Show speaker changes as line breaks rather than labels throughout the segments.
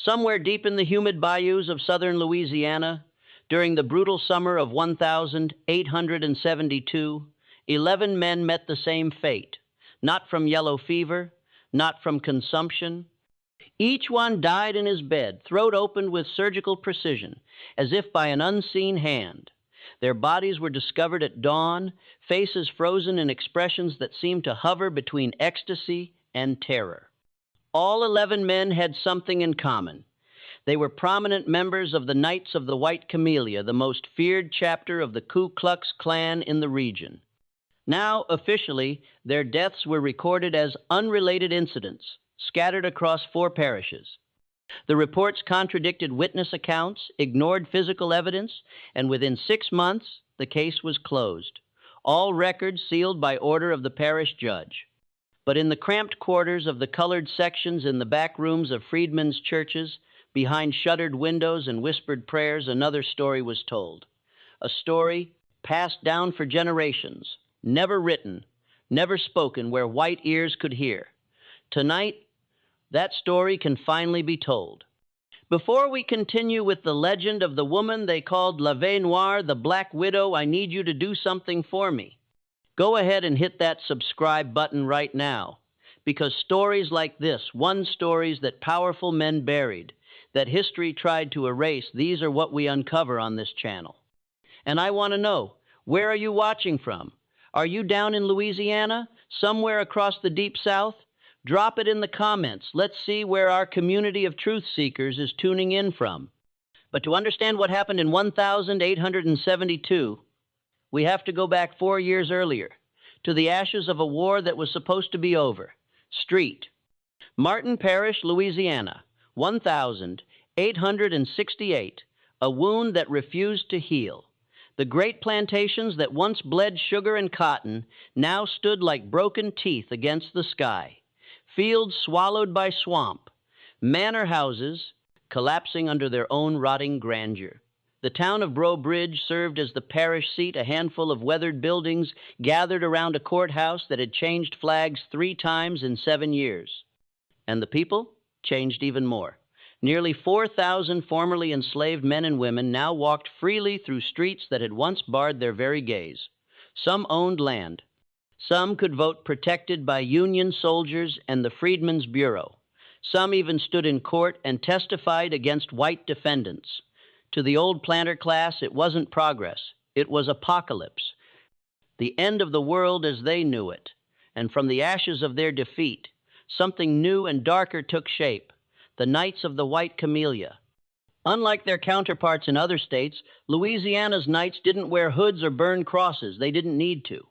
Somewhere deep in the humid bayous of southern Louisiana, during the brutal summer of 1872, 11 men met the same fate, not from yellow fever, not from consumption. Each one died in his bed, throat opened with surgical precision, as if by an unseen hand. Their bodies were discovered at dawn, faces frozen in expressions that seemed to hover between ecstasy and terror. All 11 men had something in common. They were prominent members of the Knights of the White Camellia, the most feared chapter of the Ku Klux Klan in the region. Now, officially, their deaths were recorded as unrelated incidents, scattered across 4 parishes. The reports contradicted witness accounts, ignored physical evidence, and within 6 months, the case was closed. All records sealed by order of the parish judge. But in the cramped quarters of the colored sections in the back rooms of freedmen's churches, behind shuttered windows and whispered prayers, another story was told. A story passed down for generations, never written, never spoken where white ears could hear. Tonight, that story can finally be told. Before we continue with the legend of the woman they called La Ve Noire, the Black Widow, I need you to do something for me. Go ahead and hit that subscribe button right now, because stories like this, one stories that powerful men buried, that history tried to erase, these are what we uncover on this channel. And I want to know, where are you watching from? Are you down in Louisiana? Somewhere across the Deep South? Drop it in the comments. Let's see where our community of truth seekers is tuning in from. But to understand what happened in 1872, we have to go back 4 years earlier, to the ashes of a war that was supposed to be over. Street. Martin Parish, Louisiana, 1868, a wound that refused to heal. The great plantations that once bled sugar and cotton now stood like broken teeth against the sky. Fields swallowed by swamp. Manor houses collapsing under their own rotting grandeur. The town of Breaux Bridge served as the parish seat, a handful of weathered buildings gathered around a courthouse that had changed flags 3 times in 7 years. And the people changed even more. Nearly 4,000 formerly enslaved men and women now walked freely through streets that had once barred their very gaze. Some owned land. Some could vote protected by Union soldiers and the Freedmen's Bureau. Some even stood in court and testified against white defendants. To the old planter class, it wasn't progress. It was apocalypse. The end of the world as they knew it. And from the ashes of their defeat, something new and darker took shape. The Knights of the White Camellia. Unlike their counterparts in other states, Louisiana's Knights didn't wear hoods or burn crosses. They didn't need to.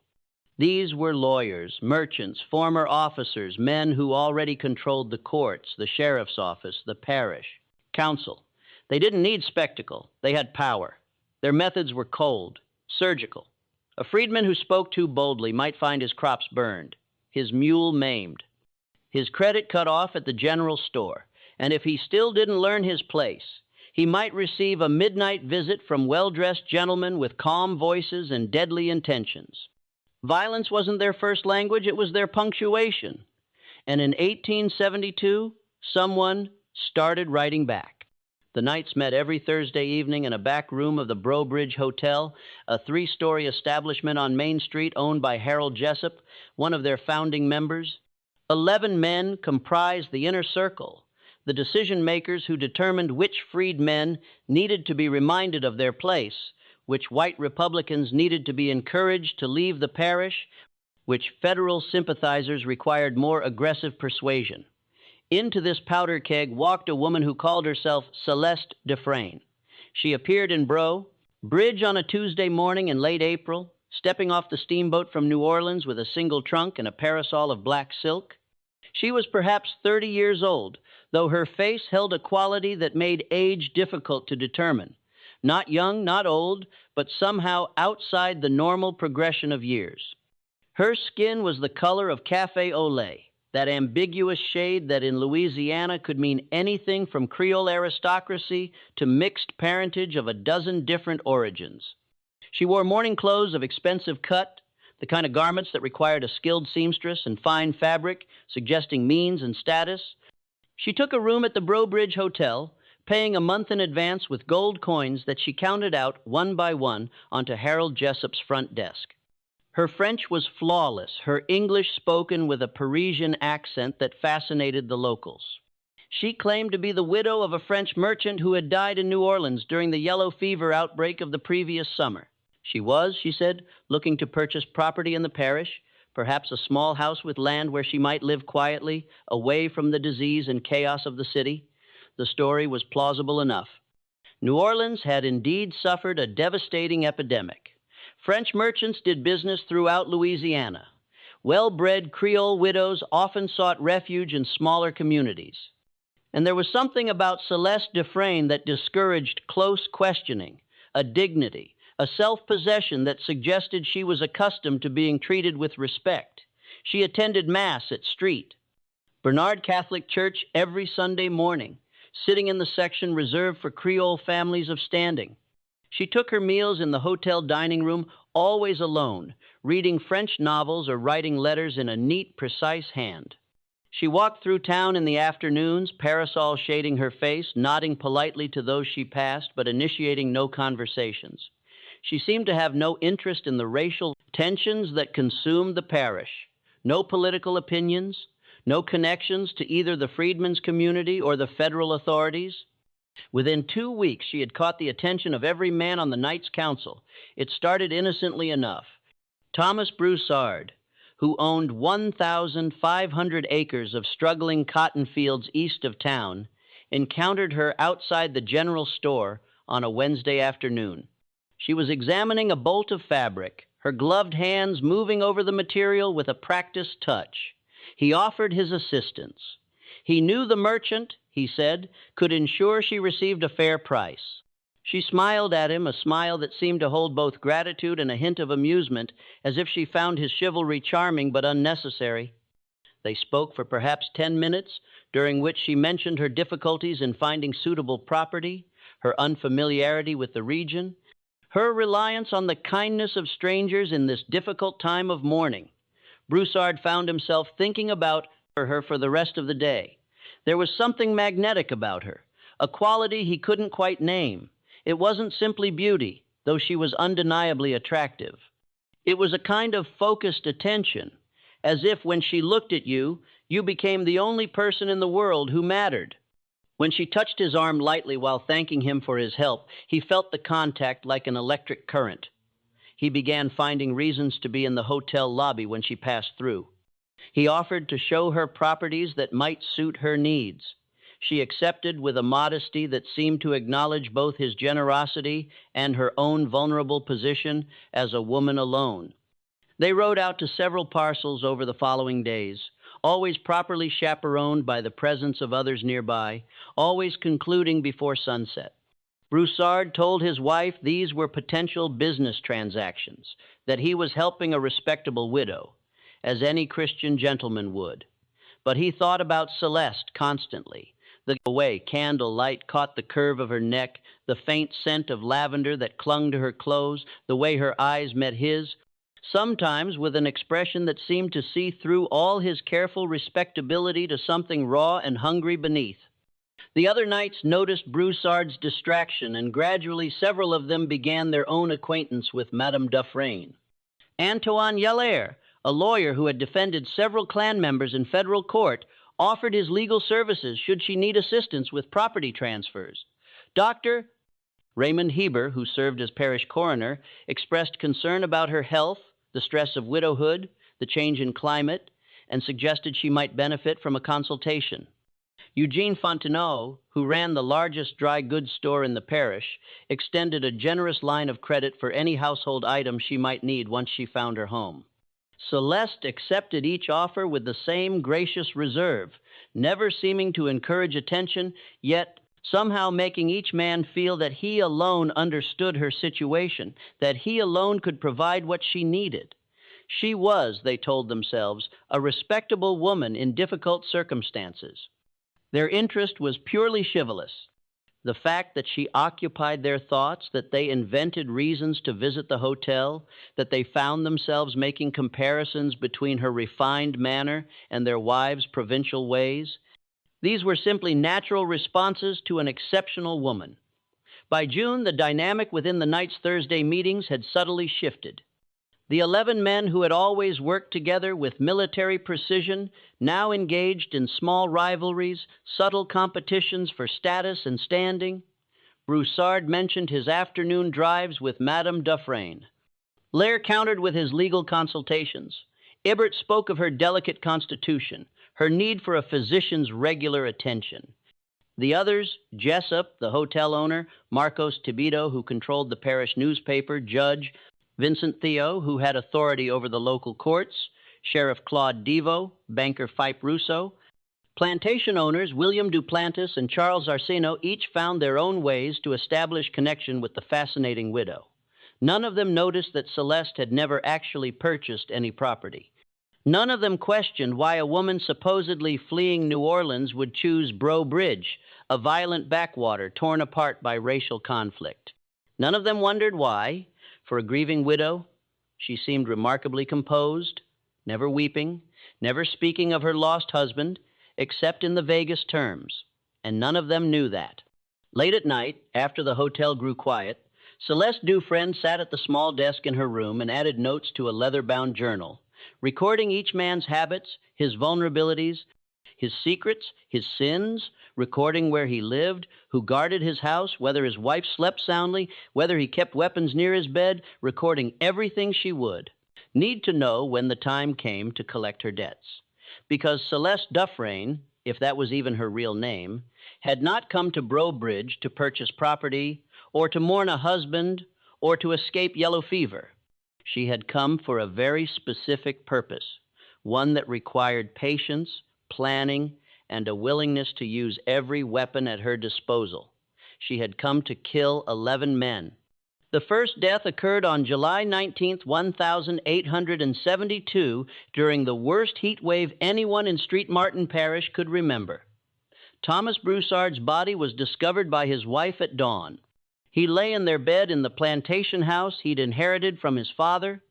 These were lawyers, merchants, former officers, men who already controlled the courts, the sheriff's office, the parish, council. They didn't need spectacle. They had power. Their methods were cold, surgical. A freedman who spoke too boldly might find his crops burned, his mule maimed, his credit cut off at the general store. And if he still didn't learn his place, he might receive a midnight visit from well-dressed gentlemen with calm voices and deadly intentions. Violence wasn't their first language, it was their punctuation. And in 1872, someone started writing back. The Knights met every Thursday evening in a back room of the Breaux Bridge Hotel, a 3-story establishment on Main Street owned by Harold Jessup, one of their founding members. 11 men comprised the inner circle, the decision-makers who determined which freedmen needed to be reminded of their place, which white Republicans needed to be encouraged to leave the parish, which federal sympathizers required more aggressive persuasion. Into this powder keg walked a woman who called herself Celeste Dufresne. She appeared in Breaux Bridge on a Tuesday morning in late April, stepping off the steamboat from New Orleans with a single trunk and a parasol of black silk. She was perhaps 30 years old, though her face held a quality that made age difficult to determine. Not young, not old, but somehow outside the normal progression of years. Her skin was the color of café au lait, that ambiguous shade that in Louisiana could mean anything from Creole aristocracy to mixed parentage of a dozen different origins. She wore morning clothes of expensive cut, the kind of garments that required a skilled seamstress and fine fabric, suggesting means and status. She took a room at the Brobridge Hotel, paying a month in advance with gold coins that she counted out one by one onto Harold Jessup's front desk. Her French was flawless, her English spoken with a Parisian accent that fascinated the locals. She claimed to be the widow of a French merchant who had died in New Orleans during the yellow fever outbreak of the previous summer. She was, she said, looking to purchase property in the parish, perhaps a small house with land where she might live quietly, away from the disease and chaos of the city. The story was plausible enough. New Orleans had indeed suffered a devastating epidemic. French merchants did business throughout Louisiana. Well-bred Creole widows often sought refuge in smaller communities. And there was something about Celeste Dufresne that discouraged close questioning, a dignity, a self-possession that suggested she was accustomed to being treated with respect. She attended Mass at Street, Bernard Catholic Church every Sunday morning, sitting in the section reserved for Creole families of standing. She took her meals in the hotel dining room, always alone, reading French novels or writing letters in a neat, precise hand. She walked through town in the afternoons, parasol shading her face, nodding politely to those she passed, but initiating no conversations. She seemed to have no interest in the racial tensions that consumed the parish, no political opinions, no connections to either the freedmen's community or the federal authorities. Within 2 weeks, she had caught the attention of every man on the Knights Council. It started innocently enough. Thomas Broussard, who owned 1,500 acres of struggling cotton fields east of town, encountered her outside the general store on a Wednesday afternoon. She was examining a bolt of fabric, her gloved hands moving over the material with a practiced touch. He offered his assistance. He knew the merchant, he said, could ensure she received a fair price. She smiled at him, a smile that seemed to hold both gratitude and a hint of amusement, as if she found his chivalry charming but unnecessary. They spoke for perhaps 10 minutes, during which she mentioned her difficulties in finding suitable property, her unfamiliarity with the region, her reliance on the kindness of strangers in this difficult time of mourning. Broussard found himself thinking about her for the rest of the day. There was something magnetic about her, a quality he couldn't quite name. It wasn't simply beauty, though she was undeniably attractive. It was a kind of focused attention, as if when she looked at you, you became the only person in the world who mattered. When she touched his arm lightly while thanking him for his help, he felt the contact like an electric current. He began finding reasons to be in the hotel lobby when she passed through. He offered to show her properties that might suit her needs. She accepted with a modesty that seemed to acknowledge both his generosity and her own vulnerable position as a woman alone. They rode out to several parcels over the following days, always properly chaperoned by the presence of others nearby, always concluding before sunset. Broussard told his wife these were potential business transactions, that he was helping a respectable widow, as any Christian gentleman would. But he thought about Celeste constantly. The way candlelight caught the curve of her neck, the faint scent of lavender that clung to her clothes, the way her eyes met his, sometimes with an expression that seemed to see through all his careful respectability to something raw and hungry beneath. The other knights noticed Broussard's distraction, and gradually several of them began their own acquaintance with Madame Dufresne. Antoine Yallaire, a lawyer who had defended several Klan members in federal court, offered his legal services should she need assistance with property transfers. Dr. Raymond Heber, who served as parish coroner, expressed concern about her health, the stress of widowhood, the change in climate, and suggested she might benefit from a consultation. Eugene Fontenot, who ran the largest dry goods store in the parish, extended a generous line of credit for any household item she might need once she found her home. Celeste accepted each offer with the same gracious reserve, never seeming to encourage attention, yet somehow making each man feel that he alone understood her situation, that he alone could provide what she needed. She was, they told themselves, a respectable woman in difficult circumstances. Their interest was purely chivalrous. The fact that she occupied their thoughts, that they invented reasons to visit the hotel, that they found themselves making comparisons between her refined manner and their wives' provincial ways, These were simply natural responses to an exceptional woman. By June, the dynamic within the night's Thursday meetings had subtly shifted. The 11 men who had always worked together with military precision now engaged in small rivalries, subtle competitions for status and standing. Broussard mentioned his afternoon drives with Madame Dufresne. Lair countered with his legal consultations. Ibert spoke of her delicate constitution, her need for a physician's regular attention. The others, Jessup, the hotel owner, Marcos Tibito, who controlled the parish newspaper, Judge, Vincent Theo, who had authority over the local courts, Sheriff Claude Devo, banker Phipe Russo. Plantation owners William Duplantis and Charles Arsino each found their own ways to establish connection with the fascinating widow. None of them noticed that Celeste had never actually purchased any property. None of them questioned why a woman supposedly fleeing New Orleans would choose Breaux Bridge, a violent backwater torn apart by racial conflict. None of them wondered why, for a grieving widow, she seemed remarkably composed, never weeping, never speaking of her lost husband, except in the vaguest terms, and none of them knew that. Late at night, after the hotel grew quiet, Celeste Dufresne sat at the small desk in her room and added notes to a leather-bound journal, recording each man's habits, his vulnerabilities, his secrets, his sins, recording where he lived, who guarded his house, whether his wife slept soundly, whether he kept weapons near his bed, recording everything she would need to know when the time came to collect her debts. Because Celeste Dufresne, if that was even her real name, had not come to Breaux Bridge to purchase property, or to mourn a husband, or to escape yellow fever. She had come for a very specific purpose, one that required patience, planning, and a willingness to use every weapon at her disposal. She had come to kill 11 men. The first death occurred on July 19, 1872, during the worst heat wave anyone in Street Martin Parish could remember. Thomas Broussard's body was discovered by his wife at dawn. He lay in their bed in the plantation house he'd inherited from his father.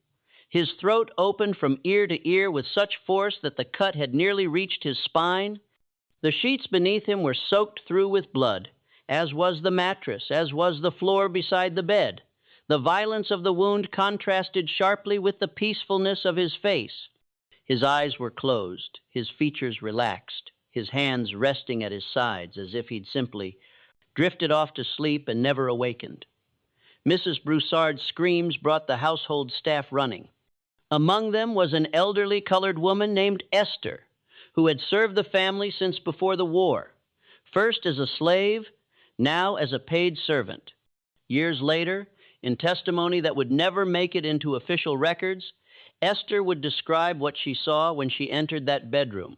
His throat opened from ear to ear with such force that the cut had nearly reached his spine. The sheets beneath him were soaked through with blood, as was the mattress, as was the floor beside the bed. The violence of the wound contrasted sharply with the peacefulness of his face. His eyes were closed, his features relaxed, his hands resting at his sides as if he'd simply drifted off to sleep and never awakened. Mrs. Broussard's screams brought the household staff running. Among them was an elderly colored woman named Esther, who had served the family since before the war, first as a slave, now as a paid servant. Years later, in testimony that would never make it into official records, Esther would describe what she saw when she entered that bedroom.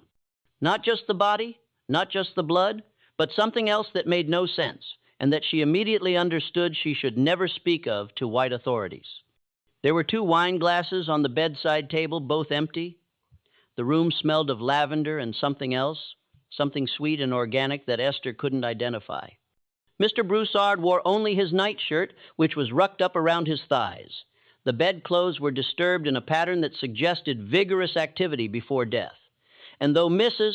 Not just the body, not just the blood, but something else that made no sense, and that she immediately understood she should never speak of to white authorities. There were 2 wine glasses on the bedside table, both empty. The room smelled of lavender and something else, something sweet and organic that Esther couldn't identify. Mr. Broussard wore only his nightshirt, which was rucked up around his thighs. The bedclothes were disturbed in a pattern that suggested vigorous activity before death. And though Mrs.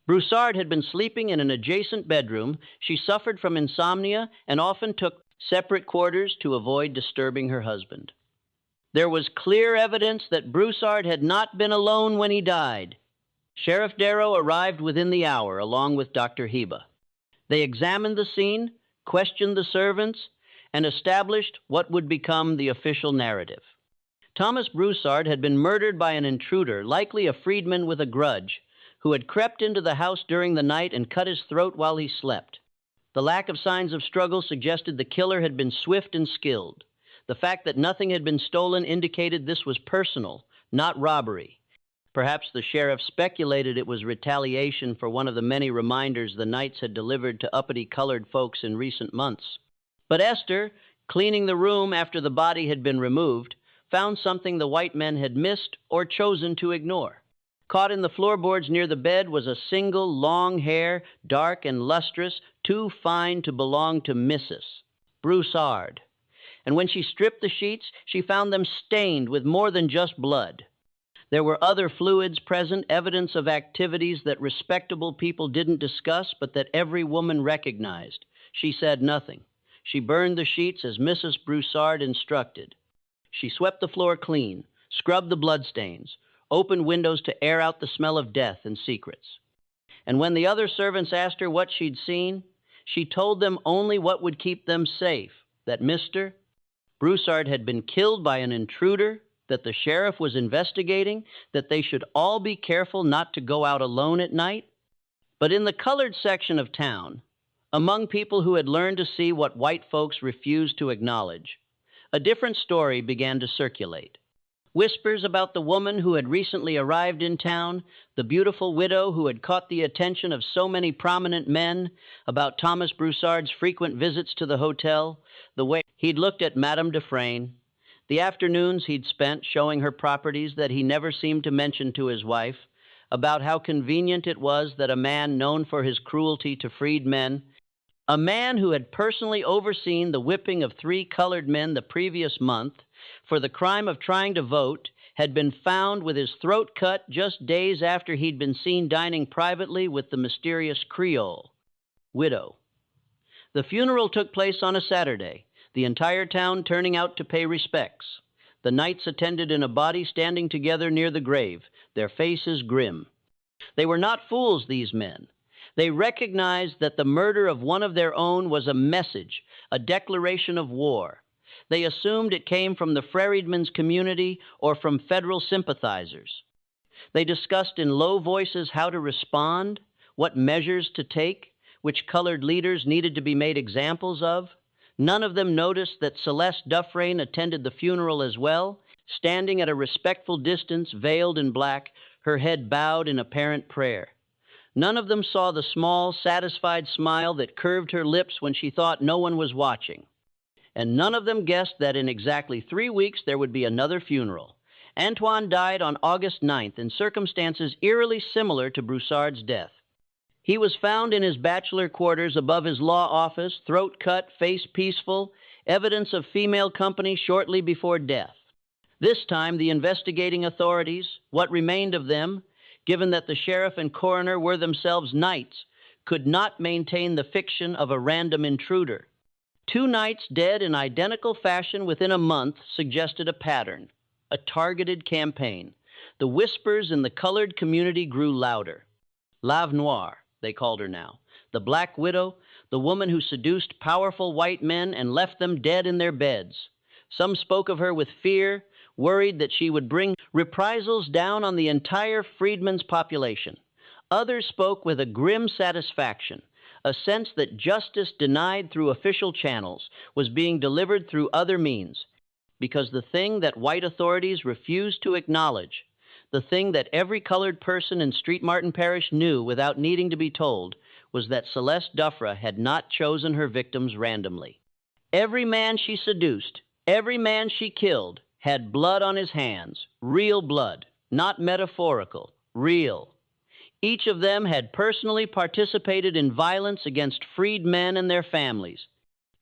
Broussard had been sleeping in an adjacent bedroom, she suffered from insomnia and often took separate quarters to avoid disturbing her husband. There was clear evidence that Broussard had not been alone when he died. Sheriff Darrow arrived within the hour, along with Dr. Heba. They examined the scene, questioned the servants, and established what would become the official narrative. Thomas Broussard had been murdered by an intruder, likely a freedman with a grudge, who had crept into the house during the night and cut his throat while he slept. The lack of signs of struggle suggested the killer had been swift and skilled. The fact that nothing had been stolen indicated this was personal, not robbery. Perhaps the sheriff speculated it was retaliation for one of the many reminders the Knights had delivered to uppity colored folks in recent months. But Esther, cleaning the room after the body had been removed, found something the white men had missed or chosen to ignore. Caught in the floorboards near the bed was a single long hair, dark and lustrous, too fine to belong to Mrs. Broussard. And when she stripped the sheets, she found them stained with more than just blood. There were other fluids present, evidence of activities that respectable people didn't discuss, but that every woman recognized. She said nothing. She burned the sheets as Mrs. Broussard instructed. She swept the floor clean, scrubbed the bloodstains, opened windows to air out the smell of death and secrets. And when the other servants asked her what she'd seen, she told them only what would keep them safe, that Mr. Broussard had been killed by an intruder, that the sheriff was investigating, that they should all be careful not to go out alone at night. But in the colored section of town, among people who had learned to see what white folks refused to acknowledge, a different story began to circulate. Whispers about the woman who had recently arrived in town, the beautiful widow who had caught the attention of so many prominent men, about Thomas Broussard's frequent visits to the hotel, the way he'd looked at Madame Dufresne, the afternoons he'd spent showing her properties that he never seemed to mention to his wife, about how convenient it was that a man known for his cruelty to freed men, a man who had personally overseen the whipping of 3 colored men the previous month for the crime of trying to vote, had been found with his throat cut just days after he'd been seen dining privately with the mysterious Creole, Widow. The funeral took place on a Saturday, the entire town turning out to pay respects. The knights attended in a body standing together near the grave, their faces grim. They were not fools, these men. They recognized that the murder of one of their own was a message, a declaration of war. They assumed it came from the freedmen's community or from federal sympathizers. They discussed in low voices how to respond, what measures to take, which colored leaders needed to be made examples of. None of them noticed that Celeste Dufresne attended the funeral as well, standing at a respectful distance, veiled in black, her head bowed in apparent prayer. None of them saw the small, satisfied smile that curved her lips when she thought no one was watching. And none of them guessed that in exactly 3 weeks there would be another funeral. Antoine died on August 9th in circumstances eerily similar to Broussard's death. He was found in his bachelor quarters above his law office, throat cut, face peaceful, evidence of female company shortly before death. This time the investigating authorities, what remained of them, given that the sheriff and coroner were themselves knights, could not maintain the fiction of a random intruder. 2 knights dead in identical fashion within a month suggested a pattern, a targeted campaign. The whispers in the colored community grew louder. Lave Noire, they called her now. The Black Widow, the woman who seduced powerful white men and left them dead in their beds. Some spoke of her with fear, worried that she would bring reprisals down on the entire freedmen's population. Others spoke with a grim satisfaction, a sense that justice denied through official channels was being delivered through other means, because the thing that white authorities refused to acknowledge, the thing that every colored person in Street Martin Parish knew without needing to be told, was that Celeste Dufresne had not chosen her victims randomly. Every man she seduced, every man she killed, had blood on his hands, real blood, not metaphorical, real. Each of them had personally participated in violence against freed men and their families.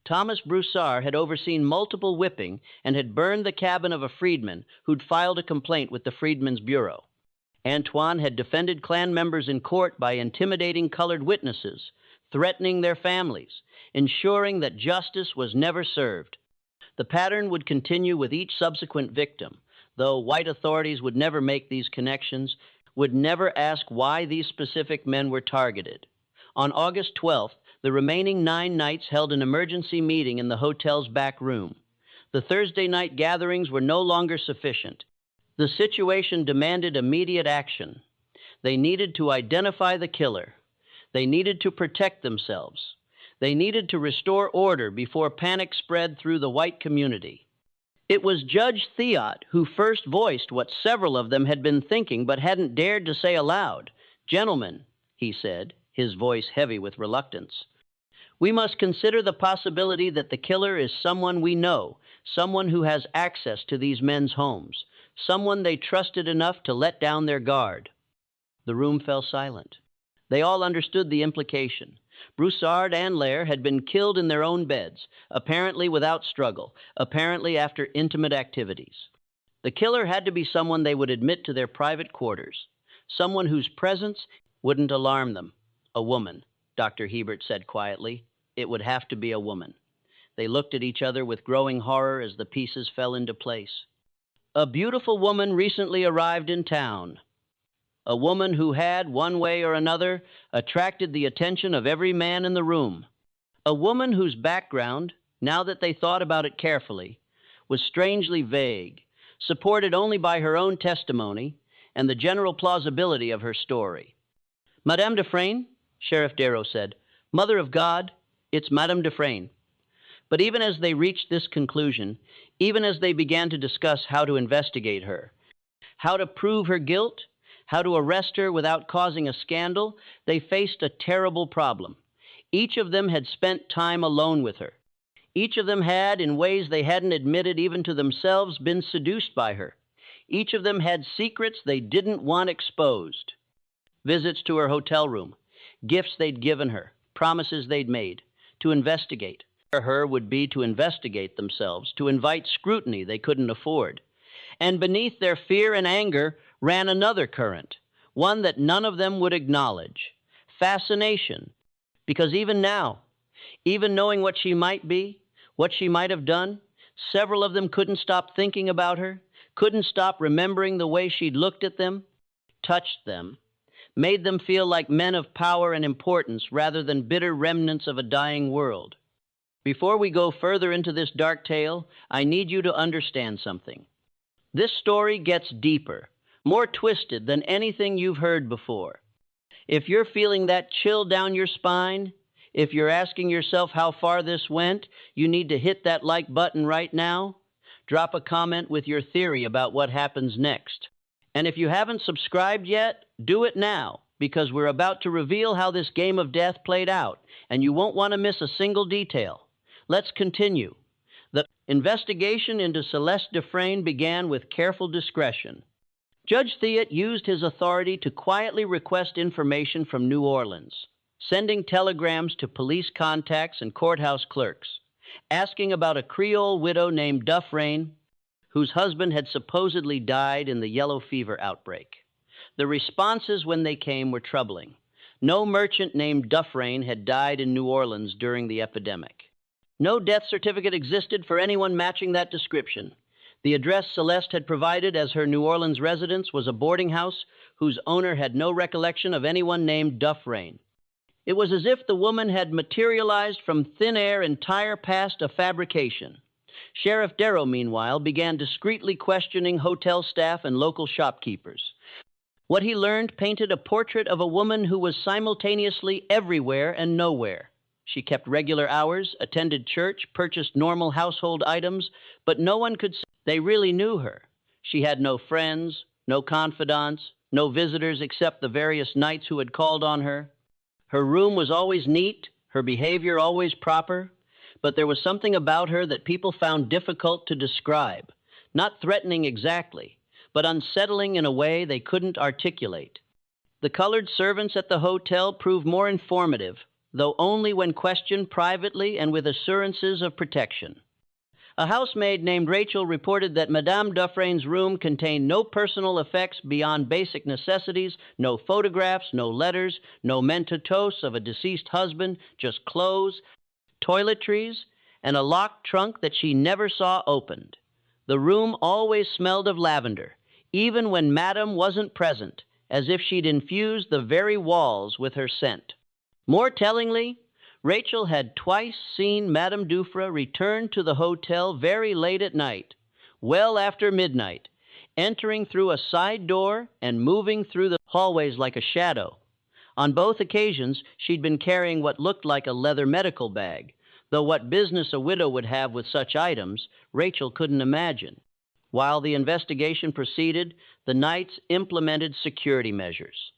Thomas Broussard had overseen multiple whipping and had burned the cabin of a freedman who'd filed a complaint with the Freedmen's Bureau. Antoine had defended Klan members in court by intimidating colored witnesses, threatening their families, ensuring that justice was never served. The pattern would continue with each subsequent victim, though white authorities would never make these connections, would never ask why these specific men were targeted. On August 12th, the remaining 9 knights held an emergency meeting in the hotel's back room. The Thursday night gatherings were no longer sufficient. The situation demanded immediate action. They needed to identify the killer. They needed to protect themselves. They needed to restore order before panic spread through the white community. It was Judge Theot who first voiced what several of them had been thinking but hadn't dared to say aloud. "Gentlemen," he said, his voice heavy with reluctance, "we must consider the possibility that the killer is someone we know, someone who has access to these men's homes, someone they trusted enough to let down their guard." The room fell silent. They all understood the implication. Broussard and Lair had been killed in their own beds, apparently without struggle, apparently after intimate activities. The killer had to be someone they would admit to their private quarters, someone whose presence wouldn't alarm them. A woman, Dr. Hebert said quietly. It would have to be a woman. They looked at each other with growing horror as the pieces fell into place. A beautiful woman recently arrived in town. A woman who had, one way or another, attracted the attention of every man in the room. A woman whose background, now that they thought about it carefully, was strangely vague, supported only by her own testimony and the general plausibility of her story. Madame Dufresne, Sheriff Darrow said. Mother of God, it's Madame Dufresne. But even as they reached this conclusion, even as they began to discuss how to investigate her, how to prove her guilt, how to arrest her without causing a scandal, they faced a terrible problem. Each of them had spent time alone with her. Each of them had, in ways they hadn't admitted even to themselves, been seduced by her. Each of them had secrets they didn't want exposed. Visits to her hotel room, gifts they'd given her, promises they'd made, to investigate. Her would be to investigate themselves, to invite scrutiny they couldn't afford. And beneath their fear and anger ran another current, one that none of them would acknowledge. Fascination. Because even now, even knowing what she might be, what she might have done, several of them couldn't stop thinking about her, couldn't stop remembering the way she'd looked at them, touched them, made them feel like men of power and importance rather than bitter remnants of a dying world. Before we go further into this dark tale, I need you to understand something. This story gets deeper, more twisted than anything you've heard before. If you're feeling that chill down your spine, if you're asking yourself how far this went, you need to hit that like button right now. Drop a comment with your theory about what happens next. And if you haven't subscribed yet, do it now, because we're about to reveal how this game of death played out, and you won't want to miss a single detail. Let's continue. The investigation into Celeste Dufresne began with careful discretion. Judge Theot used his authority to quietly request information from New Orleans, sending telegrams to police contacts and courthouse clerks, asking about a Creole widow named Dufresne, whose husband had supposedly died in the yellow fever outbreak. The responses when they came were troubling. No merchant named Dufresne had died in New Orleans during the epidemic. No death certificate existed for anyone matching that description. The address Celeste had provided as her New Orleans residence was a boarding house whose owner had no recollection of anyone named Dufresne. It was as if the woman had materialized from thin air, entire past a fabrication. Sheriff Darrow, meanwhile, began discreetly questioning hotel staff and local shopkeepers. What he learned painted a portrait of a woman who was simultaneously everywhere and nowhere. She kept regular hours, attended church, purchased normal household items, but no one could say they really knew her. She had no friends, no confidants, no visitors except the various knights who had called on her. Her room was always neat, her behavior always proper, but there was something about her that people found difficult to describe, not threatening exactly, but unsettling in a way they couldn't articulate. The colored servants at the hotel proved more informative, though only when questioned privately and with assurances of protection. A housemaid named Rachel reported that Madame Dufresne's room contained no personal effects beyond basic necessities, no photographs, no letters, no mementos of a deceased husband, just clothes, toiletries, and a locked trunk that she never saw opened. The room always smelled of lavender, even when Madame wasn't present, as if she'd infused the very walls with her scent. More tellingly, Rachel had twice seen Madame Dufresne return to the hotel very late at night, well after midnight, entering through a side door and moving through the hallways like a shadow. On both occasions, she'd been carrying what looked like a leather medical bag, though what business a widow would have with such items, Rachel couldn't imagine. While the investigation proceeded, the Knights implemented security measures.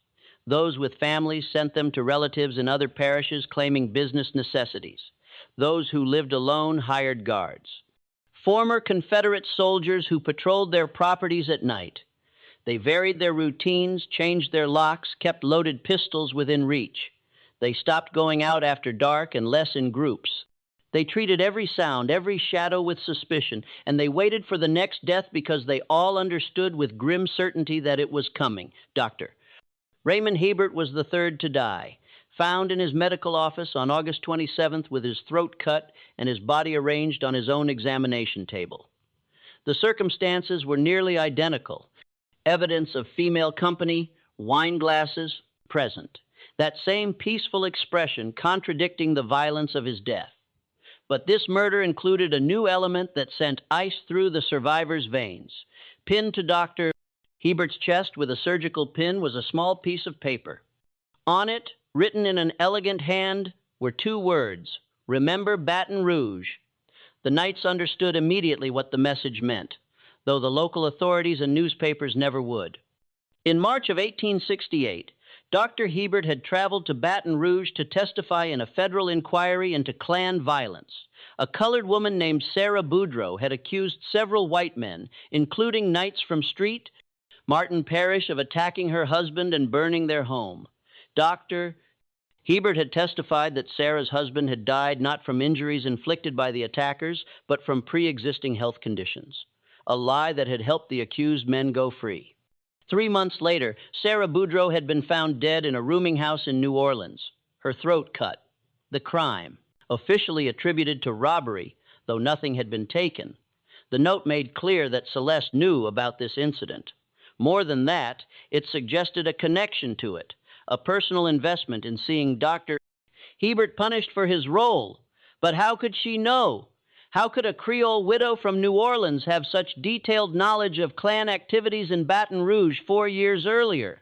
Those with families sent them to relatives in other parishes claiming business necessities. Those who lived alone hired guards. Former Confederate soldiers who patrolled their properties at night. They varied their routines, changed their locks, kept loaded pistols within reach. They stopped going out after dark and less in groups. They treated every sound, every shadow with suspicion, and they waited for the next death because they all understood with grim certainty that it was coming. Dr. Raymond Hebert was the third to die, found in his medical office on August 27th with his throat cut and his body arranged on his own examination table. The circumstances were nearly identical. Evidence of female company, wine glasses, present. That same peaceful expression contradicting the violence of his death. But this murder included a new element that sent ice through the survivor's veins. Pinned to Dr. Hebert's chest with a surgical pin was a small piece of paper. On it, written in an elegant hand, were two words, "Remember Baton Rouge." The Knights understood immediately what the message meant, though the local authorities and newspapers never would. In March of 1868, Dr. Hebert had traveled to Baton Rouge to testify in a federal inquiry into Klan violence. A colored woman named Sarah Boudreaux had accused several white men, including Knights from Street, Martin Parrish, of attacking her husband and burning their home. Dr. Hebert had testified that Sarah's husband had died not from injuries inflicted by the attackers, but from pre-existing health conditions, a lie that had helped the accused men go free. 3 months later, Sarah Boudreaux had been found dead in a rooming house in New Orleans, her throat cut. The crime, officially attributed to robbery, though nothing had been taken. The note made clear that Celeste knew about this incident. More than that, it suggested a connection to it, a personal investment in seeing Dr. Hebert punished for his role. But how could she know? How could a Creole widow from New Orleans have such detailed knowledge of Klan activities in Baton Rouge 4 years earlier?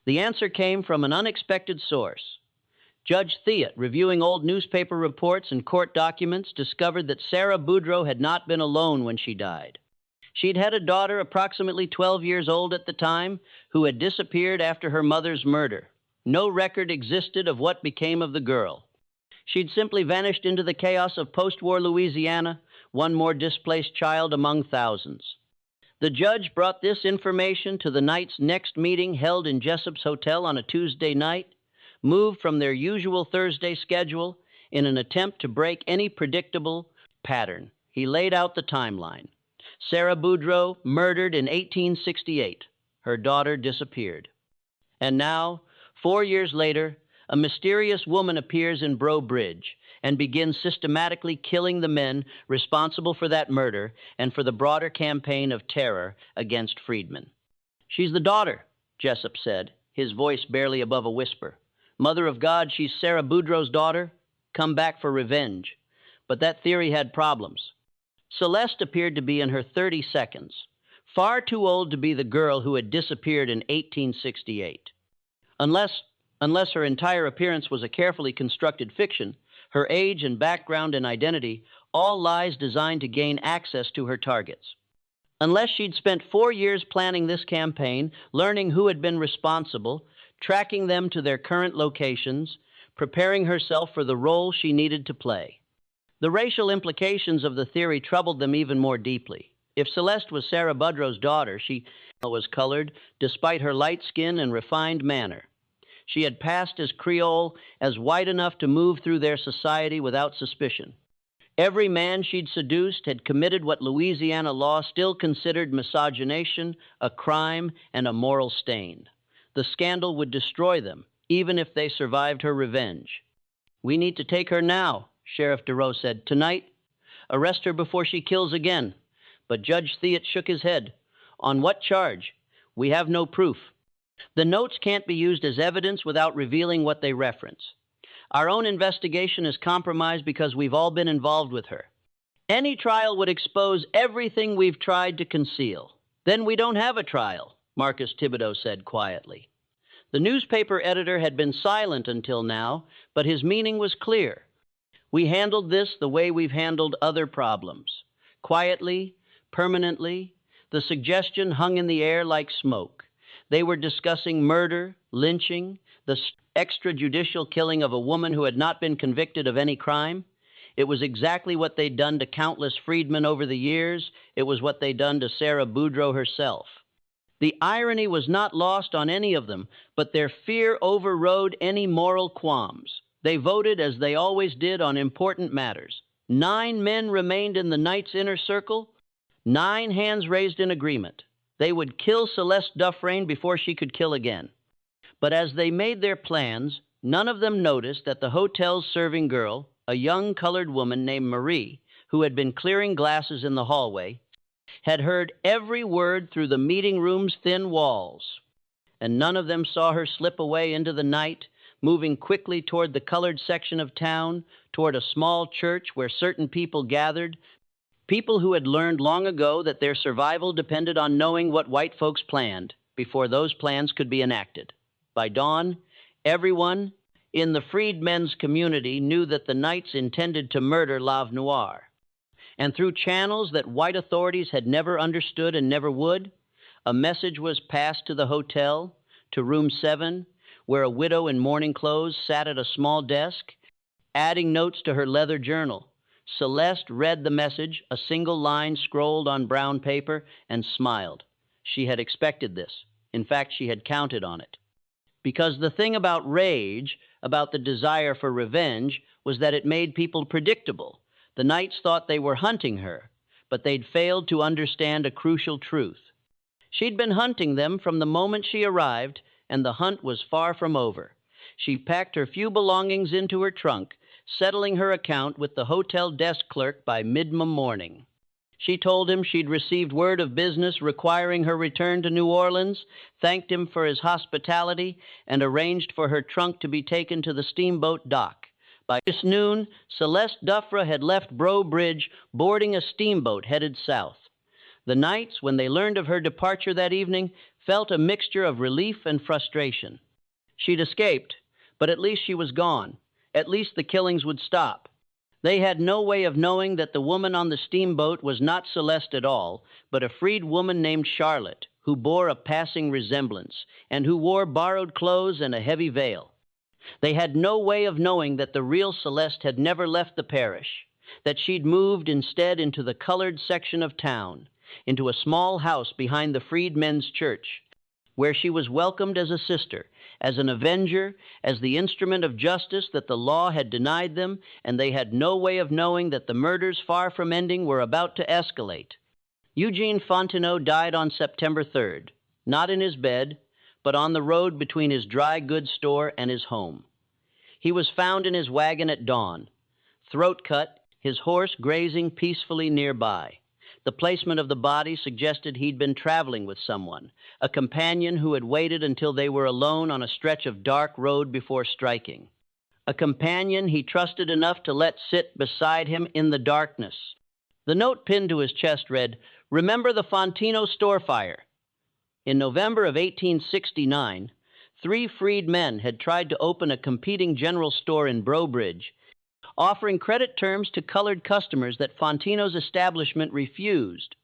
The answer came from an unexpected source. Judge Theot, reviewing old newspaper reports and court documents, discovered that Sarah Boudreaux had not been alone when she died. She'd had a daughter approximately 12 years old at the time who had disappeared after her mother's murder. No record existed of what became of the girl. She'd simply vanished into the chaos of post-war Louisiana, one more displaced child among thousands. The judge brought this information to the Knights' next meeting held in Jessup's Hotel on a Tuesday night, moved from their usual Thursday schedule in an attempt to break any predictable pattern. He laid out the timeline. Sarah Boudreaux murdered in 1868. Her daughter disappeared. And now, 4 years later, a mysterious woman appears in Breaux Bridge and begins systematically killing the men responsible for that murder and for the broader campaign of terror against freedmen. "She's the daughter," Jessup said, his voice barely above a whisper. "Mother of God, she's Sarah Boudreaux's daughter, come back for revenge." But that theory had problems. Celeste appeared to be in her 30s, far too old to be the girl who had disappeared in 1868. Unless her entire appearance was a carefully constructed fiction, her age and background and identity, all lies designed to gain access to her targets. Unless she'd spent 4 years planning this campaign, learning who had been responsible, tracking them to their current locations, preparing herself for the role she needed to play. The racial implications of the theory troubled them even more deeply. If Celeste was Sarah Boudreaux's daughter, she was colored despite her light skin and refined manner. She had passed as Creole, as white enough to move through their society without suspicion. Every man she'd seduced had committed what Louisiana law still considered miscegenation, a crime, and a moral stain. The scandal would destroy them, even if they survived her revenge. "We need to take her now," Sheriff DeRoe said. "Tonight. Arrest her before she kills again." But Judge Theot shook his head. "On what charge? We have no proof. The notes can't be used as evidence without revealing what they reference. Our own investigation is compromised because we've all been involved with her. Any trial would expose everything we've tried to conceal. Then we don't have a trial," Marcus Thibodeau said quietly. The newspaper editor had been silent until now, but his meaning was clear. "We handled this the way we've handled other problems. Quietly, permanently, the suggestion hung in the air like smoke. They were discussing murder, lynching, the extrajudicial killing of a woman who had not been convicted of any crime. It was exactly what they'd done to countless freedmen over the years. It was what they'd done to Sarah Boudreaux herself. The irony was not lost on any of them, but their fear overrode any moral qualms. They voted as they always did on important matters. 9 men remained in the Knights' inner circle, 9 hands raised in agreement. They would kill Celeste Dufresne before she could kill again. But as they made their plans, none of them noticed that the hotel's serving girl, a young colored woman named Marie, who had been clearing glasses in the hallway, had heard every word through the meeting room's thin walls. And none of them saw her slip away into the night, moving quickly toward the colored section of town, toward a small church where certain people gathered, people who had learned long ago that their survival depended on knowing what white folks planned before those plans could be enacted. By dawn, everyone in the freedmen's community knew that the Knights intended to murder L'Ave Noire. And through channels that white authorities had never understood and never would, a message was passed to the hotel, to room 7, where a widow in mourning clothes sat at a small desk, adding notes to her leather journal. Celeste read the message, a single line scrolled on brown paper, and smiled. She had expected this. In fact, she had counted on it. Because the thing about rage, about the desire for revenge, was that it made people predictable. The Knights thought they were hunting her, but they'd failed to understand a crucial truth. She'd been hunting them from the moment she arrived, and the hunt was far from over. She packed her few belongings into her trunk, settling her account with the hotel desk clerk by mid-morning. She told him she'd received word of business requiring her return to New Orleans, thanked him for his hospitality, and arranged for her trunk to be taken to the steamboat dock. By this noon, Celeste Dufresne had left Breaux Bridge, boarding a steamboat headed south. The Knights, when they learned of her departure that evening, felt a mixture of relief and frustration. She'd escaped, but at least she was gone. At least the killings would stop. They had no way of knowing that the woman on the steamboat was not Celeste at all, but a freed woman named Charlotte, who bore a passing resemblance, and who wore borrowed clothes and a heavy veil. They had no way of knowing that the real Celeste had never left the parish, that she'd moved instead into the colored section of town, into a small house behind the Freedmen's Church, where she was welcomed as a sister, as an avenger, as the instrument of justice that the law had denied them, and they had no way of knowing that the murders, far from ending, were about to escalate. Eugene Fontenot died on September 3rd, not in his bed, but on the road between his dry goods store and his home. He was found in his wagon at dawn, throat cut, his horse grazing peacefully nearby. The placement of the body suggested he'd been traveling with someone, a companion who had waited until they were alone on a stretch of dark road before striking. A companion he trusted enough to let sit beside him in the darkness. The note pinned to his chest read, "Remember the Fontino store fire." In November of 1869, 3 freed men had tried to open a competing general store in Breaux Bridge, offering credit terms to colored customers that Fontino's establishment refused.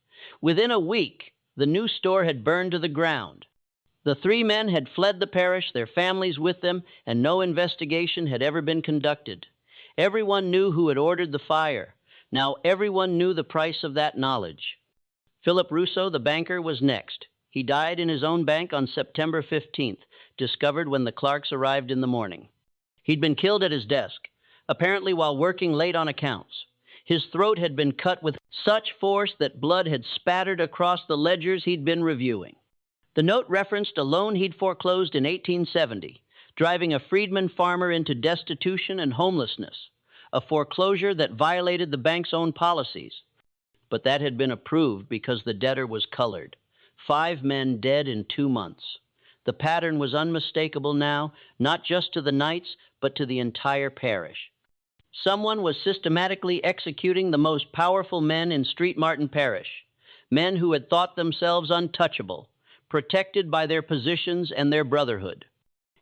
Within a week, the new store had burned to the ground. The 3 men had fled the parish, their families with them, and no investigation had ever been conducted. Everyone knew who had ordered the fire. Now everyone knew the price of that knowledge. Philip Rousseau, the banker, was next. He died in his own bank on September 15th, discovered when the Clarks arrived in the morning. He'd been killed at his desk, apparently while working late on accounts. His throat had been cut with such force that blood had spattered across the ledgers he'd been reviewing. The note referenced a loan he'd foreclosed in 1870, driving a freedman farmer into destitution and homelessness, a foreclosure that violated the bank's own policies. But that had been approved because the debtor was colored. 5 men dead in 2 months. The pattern was unmistakable now, not just to the Knights, but to the entire parish. Someone was systematically executing the most powerful men in Street Martin Parish, men who had thought themselves untouchable, protected by their positions and their brotherhood.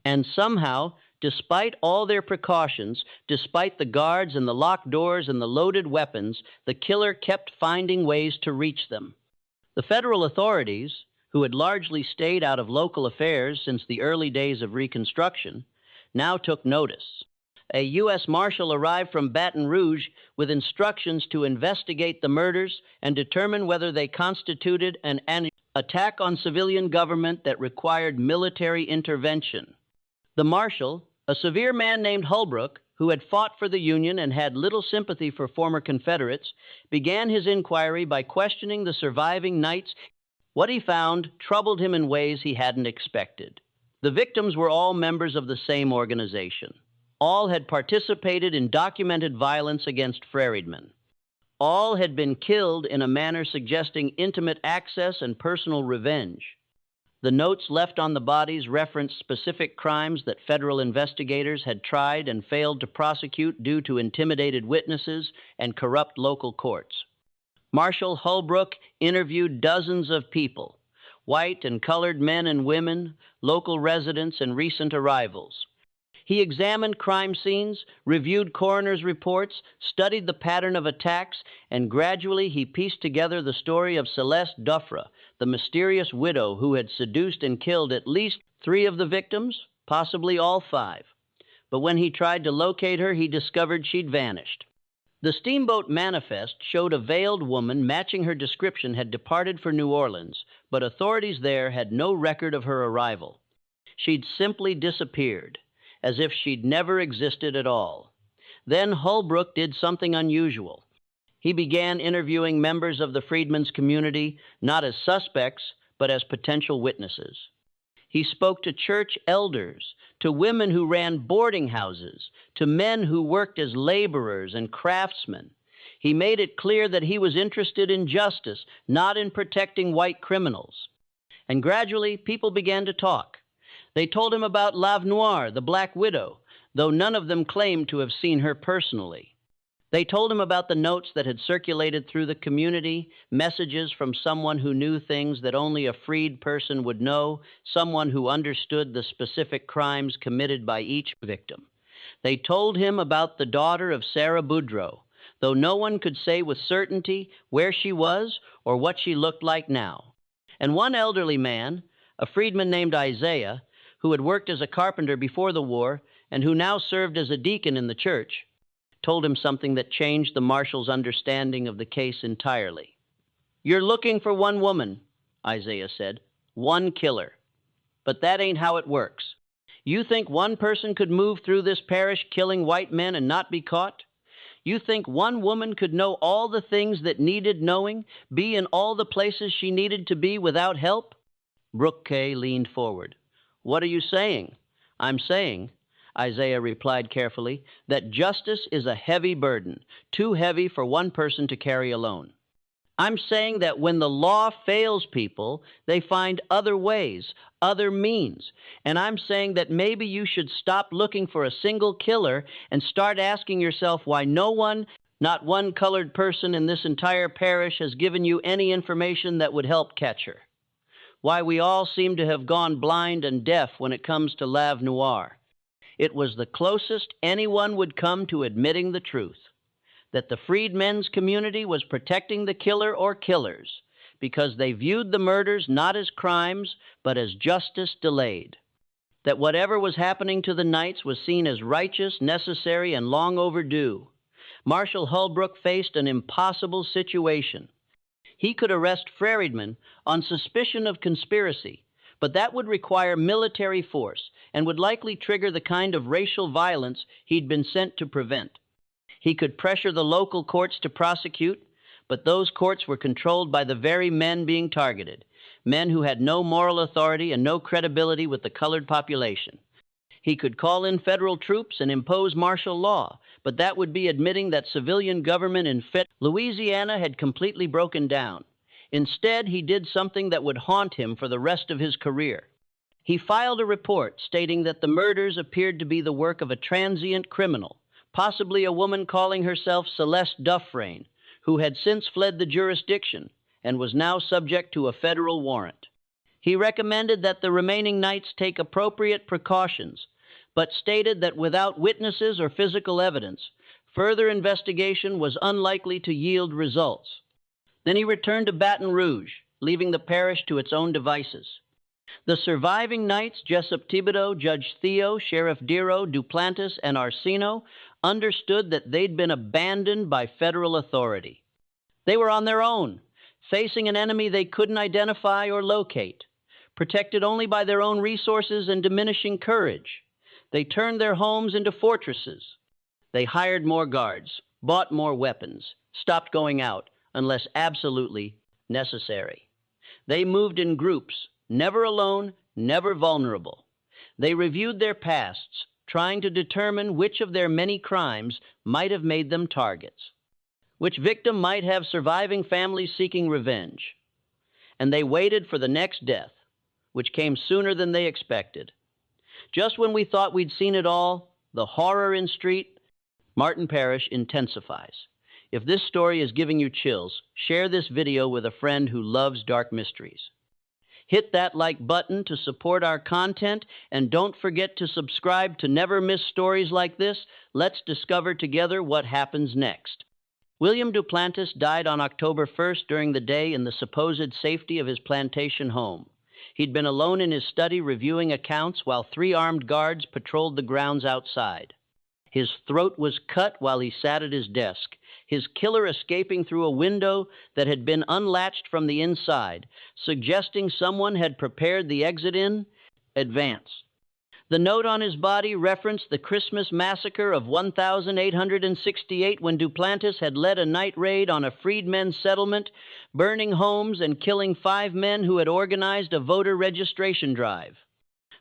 And somehow, despite all their precautions, despite the guards and the locked doors and the loaded weapons, the killer kept finding ways to reach them. The federal authorities, who had largely stayed out of local affairs since the early days of Reconstruction, now took notice. A U.S. Marshal arrived from Baton Rouge with instructions to investigate the murders and determine whether they constituted an attack on civilian government that required military intervention. The Marshal, a severe man named Holbrook, who had fought for the Union and had little sympathy for former Confederates, began his inquiry by questioning the surviving knights. What he found troubled him in ways he hadn't expected. The victims were all members of the same organization. All had participated in documented violence against freedmen. All had been killed in a manner suggesting intimate access and personal revenge. The notes left on the bodies referenced specific crimes that federal investigators had tried and failed to prosecute due to intimidated witnesses and corrupt local courts. Marshal Holbrook interviewed dozens of people, white and colored men and women, local residents, and recent arrivals. He examined crime scenes, reviewed coroner's reports, studied the pattern of attacks, and gradually he pieced together the story of Celeste Dufresne, the mysterious widow who had seduced and killed at least 3 of the victims, possibly all 5. But when he tried to locate her, he discovered she'd vanished. The Steamboat Manifest showed a veiled woman matching her description had departed for New Orleans, but authorities there had no record of her arrival. She'd simply disappeared, as if she'd never existed at all. Then Holbrook did something unusual. He began interviewing members of the freedmen's community, not as suspects, but as potential witnesses. He spoke to church elders, to women who ran boarding houses, to men who worked as laborers and craftsmen. He made it clear that he was interested in justice, not in protecting white criminals. And gradually, people began to talk. They told him about Lave Noire, the Black Widow, though none of them claimed to have seen her personally. They told him about the notes that had circulated through the community, messages from someone who knew things that only a freed person would know, someone who understood the specific crimes committed by each victim. They told him about the daughter of Sarah Boudreaux, though no one could say with certainty where she was or what she looked like now. And one elderly man, a freedman named Isaiah, who had worked as a carpenter before the war and who now served as a deacon in the church, told him something that changed the marshal's understanding of the case entirely. "You're looking for one woman," Isaiah said, "one killer. But that ain't how it works. You think one person could move through this parish killing white men and not be caught? You think one woman could know all the things that needed knowing, be in all the places she needed to be without help?" Brooke K. leaned forward. "What are you saying?" "I'm saying," Isaiah replied carefully, "that justice is a heavy burden, too heavy for one person to carry alone. I'm saying that when the law fails people, they find other ways, other means. And I'm saying that maybe you should stop looking for a single killer and start asking yourself why no one, not one colored person in this entire parish, has given you any information that would help catch her. Why we all seem to have gone blind and deaf when it comes to Lave Noire. It was the closest anyone would come to admitting the truth, that the freedmen's community was protecting the killer or killers because they viewed the murders not as crimes, but as justice delayed. That whatever was happening to the knights was seen as righteous, necessary, and long overdue. Marshal Holbrook faced an impossible situation. He could arrest freedmen on suspicion of conspiracy, but that would require military force and would likely trigger the kind of racial violence he'd been sent to prevent. He could pressure the local courts to prosecute, but those courts were controlled by the very men being targeted, men who had no moral authority and no credibility with the colored population. He could call in federal troops and impose martial law, but that would be admitting that civilian government in Louisiana had completely broken down. Instead, he did something that would haunt him for the rest of his career. He filed a report stating that the murders appeared to be the work of a transient criminal, possibly a woman calling herself Celeste Dufresne, who had since fled the jurisdiction and was now subject to a federal warrant. He recommended that the remaining knights take appropriate precautions, but stated that without witnesses or physical evidence, further investigation was unlikely to yield results. Then he returned to Baton Rouge, leaving the parish to its own devices. The surviving knights, Jessup Thibodeau, Judge Theo, Sheriff Dero, Duplantis, and Arsino, understood that they'd been abandoned by federal authority. They were on their own, facing an enemy they couldn't identify or locate, protected only by their own resources and diminishing courage. They turned their homes into fortresses. They hired more guards, bought more weapons, stopped going out unless absolutely necessary. They moved in groups, never alone, never vulnerable. They reviewed their pasts, trying to determine which of their many crimes might have made them targets, which victim might have surviving families seeking revenge. And they waited for the next death, which came sooner than they expected. Just when we thought we'd seen it all, the horror in Street Martin Parish intensifies. If this story is giving you chills, share this video with a friend who loves dark mysteries. Hit that like button to support our content, and don't forget to subscribe to never miss stories like this. Let's discover together what happens next. William Duplantis died on October 1st during the day in the supposed safety of his plantation home. He'd been alone in his study reviewing accounts while 3 armed guards patrolled the grounds outside. His throat was cut while he sat at his desk, his killer escaping through a window that had been unlatched from the inside, suggesting someone had prepared the exit in advance. The note on his body referenced the Christmas massacre of 1868 when Duplantis had led a night raid on a freedmen's settlement, burning homes and killing 5 men who had organized a voter registration drive.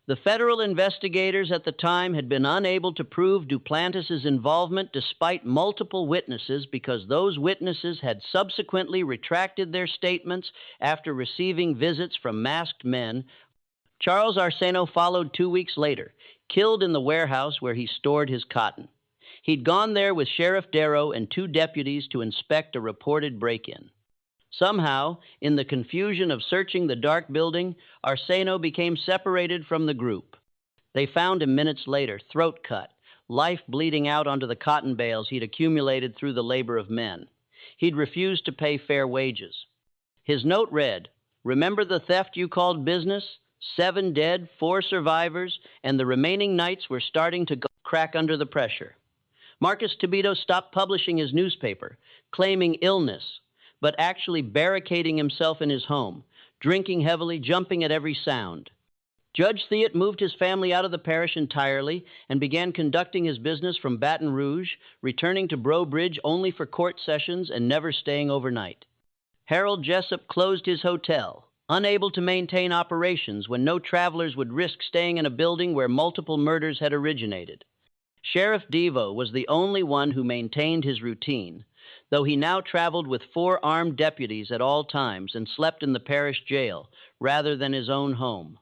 The federal investigators at the time had been unable to prove Duplantis' involvement despite multiple witnesses because those witnesses had subsequently retracted their statements after receiving visits from masked men. Charles Arsenault followed 2 weeks later, killed in the warehouse where he stored his cotton. He'd gone there with Sheriff Darrow and 2 deputies to inspect a reported break-in. Somehow, in the confusion of searching the dark building, Arsenault became separated from the group. They found him minutes later, throat cut, life bleeding out onto the cotton bales he'd accumulated through the labor of men. He'd refused to pay fair wages. His note read, "Remember the theft you called business? 7 dead, 4 survivors, and the remaining knights were starting to crack under the pressure." Marcus Tibito stopped publishing his newspaper, claiming illness, but actually barricading himself in his home, drinking heavily, jumping at every sound. Judge Theot moved his family out of the parish entirely and began conducting his business from Baton Rouge, returning to Breaux Bridge only for court sessions and never staying overnight. Harold Jessup closed his hotel, unable to maintain operations when no travelers would risk staying in a building where multiple murders had originated. Sheriff Devo was the only one who maintained his routine, though he now traveled with 4 armed deputies at all times and slept in the parish jail rather than his own home.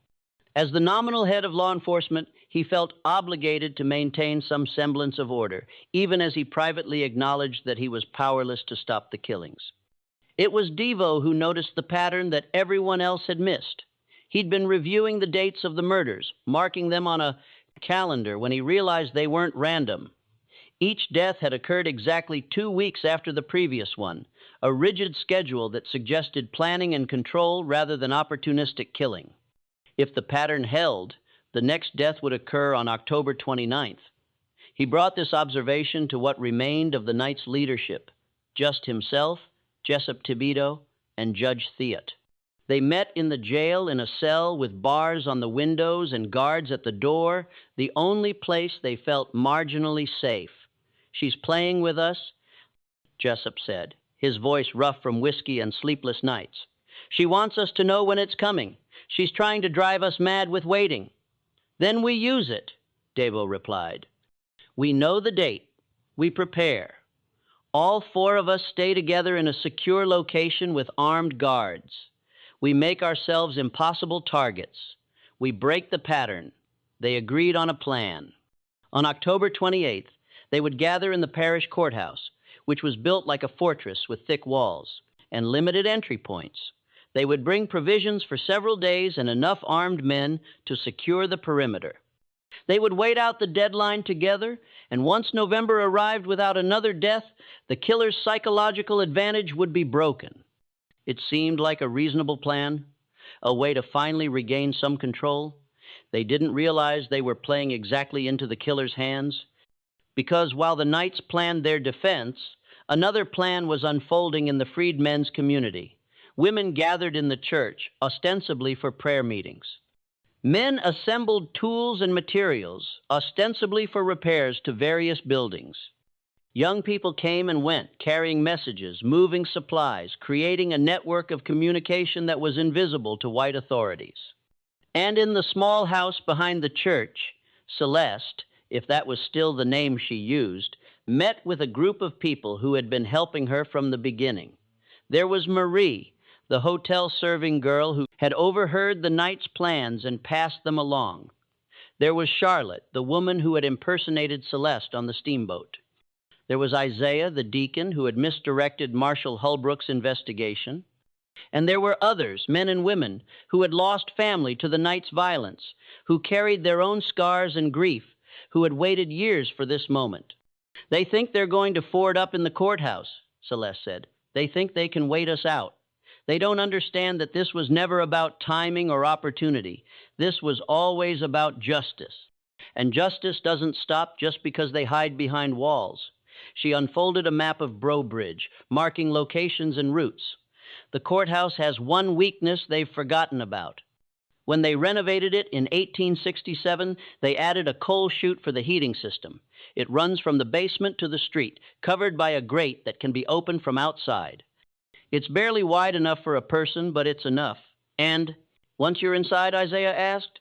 As the nominal head of law enforcement, he felt obligated to maintain some semblance of order, even as he privately acknowledged that he was powerless to stop the killings. It was Devo who noticed the pattern that everyone else had missed. He'd been reviewing the dates of the murders, marking them on a calendar when he realized they weren't random. Each death had occurred exactly 2 weeks after the previous one, a rigid schedule that suggested planning and control rather than opportunistic killing. If the pattern held, the next death would occur on October 29th. He brought this observation to what remained of the night's leadership, just himself, Jessup Tibito, and Judge Theot. They met in the jail in a cell with bars on the windows and guards at the door, the only place they felt marginally safe. "She's playing with us," Jessup said, his voice rough from whiskey and sleepless nights. "She wants us to know when it's coming. She's trying to drive us mad with waiting." "Then we use it," Devo replied. "We know the date. We prepare. All 4 of us stay together in a secure location with armed guards. We make ourselves impossible targets. We break the pattern." They agreed on a plan. On October 28th, they would gather in the parish courthouse, which was built like a fortress with thick walls and limited entry points. They would bring provisions for several days and enough armed men to secure the perimeter. They would wait out the deadline together, and once November arrived without another death, the killer's psychological advantage would be broken. It seemed like a reasonable plan, a way to finally regain some control. They didn't realize they were playing exactly into the killer's hands, because while the Knights planned their defense, another plan was unfolding in the freedmen's community. Women gathered in the church, ostensibly for prayer meetings. Men assembled tools and materials, ostensibly for repairs to various buildings. Young people came and went, carrying messages, moving supplies, creating a network of communication that was invisible to white authorities. And in the small house behind the church, Celeste, if that was still the name she used, met with a group of people who had been helping her from the beginning. There was Marie, the hotel-serving girl who had overheard the night's plans and passed them along. There was Charlotte, the woman who had impersonated Celeste on the steamboat. There was Isaiah, the deacon, who had misdirected Marshall Holbrook's investigation. And there were others, men and women, who had lost family to the night's violence, who carried their own scars and grief, who had waited years for this moment. They think they're going to ford up in the courthouse, Celeste said. They think they can wait us out. They don't understand that this was never about timing or opportunity. This was always about justice. And justice doesn't stop just because they hide behind walls. She unfolded a map of Breaux Bridge, marking locations and routes. The courthouse has one weakness they've forgotten about. When they renovated it in 1867, they added a coal chute for the heating system. It runs from the basement to the street, covered by a grate that can be opened from outside. It's barely wide enough for a person, but it's enough. And once you're inside, Isaiah asked,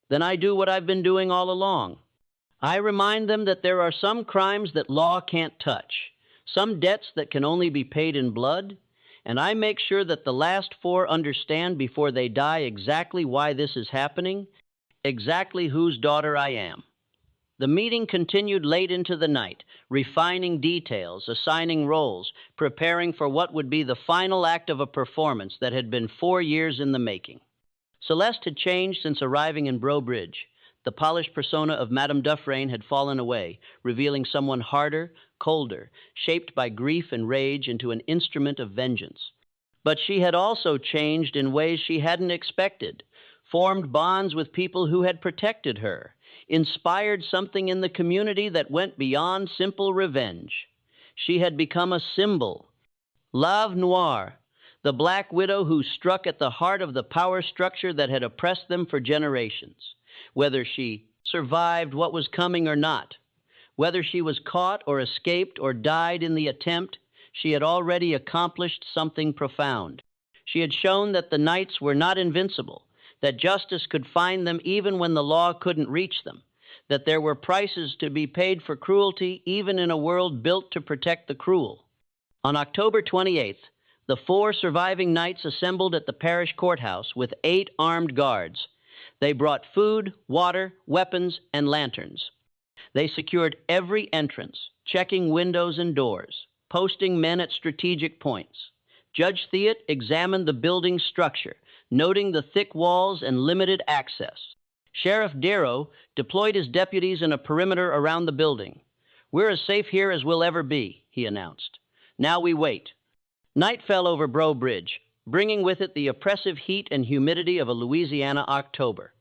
then I do what I've been doing all along. I remind them that there are some crimes that law can't touch, some debts that can only be paid in blood, and I make sure that the last 4 understand before they die exactly why this is happening, exactly whose daughter I am. The meeting continued late into the night, refining details, assigning roles, preparing for what would be the final act of a performance that had been 4 years in the making. Celeste had changed since arriving in Breaux Bridge. The polished persona of Madame Dufresne had fallen away, revealing someone harder, colder, shaped by grief and rage into an instrument of vengeance. But she had also changed in ways she hadn't expected, formed bonds with people who had protected her, inspired something in the community that went beyond simple revenge. She had become a symbol. L'Ave Noire, the Black Widow who struck at the heart of the power structure that had oppressed them for generations. Whether she survived what was coming or not, whether she was caught or escaped or died in the attempt, she had already accomplished something profound. She had shown that the Knights were not invincible, that justice could find them even when the law couldn't reach them, that there were prices to be paid for cruelty even in a world built to protect the cruel. On October 28th, the 4 surviving Knights assembled at the parish courthouse with 8 armed guards. They brought food, water, weapons, and lanterns. They secured every entrance, checking windows and doors, posting men at strategic points. Judge Theot examined the building's structure, noting the thick walls and limited access. Sheriff Darrow deployed his deputies in a perimeter around the building. We're as safe here as we'll ever be, he announced. Now we wait. Night fell over Breaux Bridge, bringing with it the oppressive heat and humidity of a Louisiana October.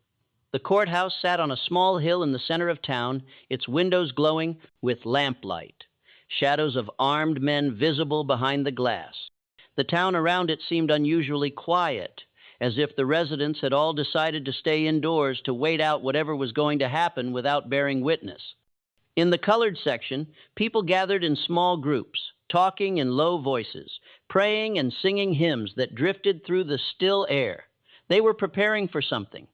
The courthouse sat on a small hill in the center of town, its windows glowing with lamplight, shadows of armed men visible behind the glass. The town around it seemed unusually quiet, as if the residents had all decided to stay indoors to wait out whatever was going to happen without bearing witness. In the colored section, people gathered in small groups, talking in low voices, praying and singing hymns that drifted through the still air. They were preparing for something.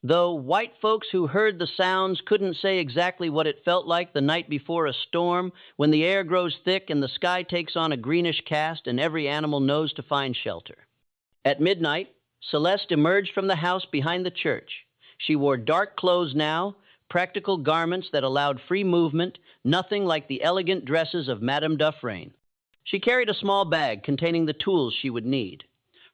Though white folks who heard the sounds couldn't say exactly what it felt like the night before a storm, when the air grows thick and the sky takes on a greenish cast and every animal knows to find shelter. At midnight, Celeste emerged from the house behind the church. She wore dark clothes now, practical garments that allowed free movement, nothing like the elegant dresses of Madame Dufresne. She carried a small bag containing the tools she would need.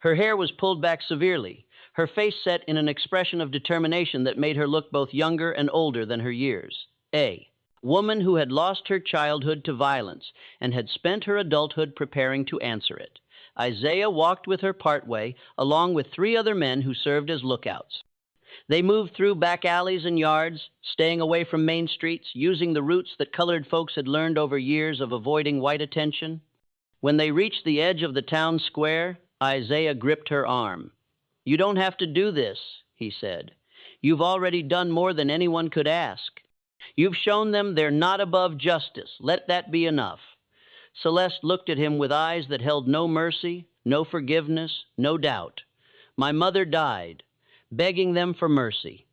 Her hair was pulled back severely, her face set in an expression of determination that made her look both younger and older than her years. A woman who had lost her childhood to violence and had spent her adulthood preparing to answer it. Isaiah walked with her partway, along with 3 other men who served as lookouts. They moved through back alleys and yards, staying away from main streets, using the routes that colored folks had learned over years of avoiding white attention. When they reached the edge of the town square, Isaiah gripped her arm. "You don't have to do this," he said. "You've already done more than anyone could ask." You've shown them they're not above justice. Let that be enough. Celeste looked at him with eyes that held no mercy, no forgiveness, no doubt. My mother died, begging them for mercy.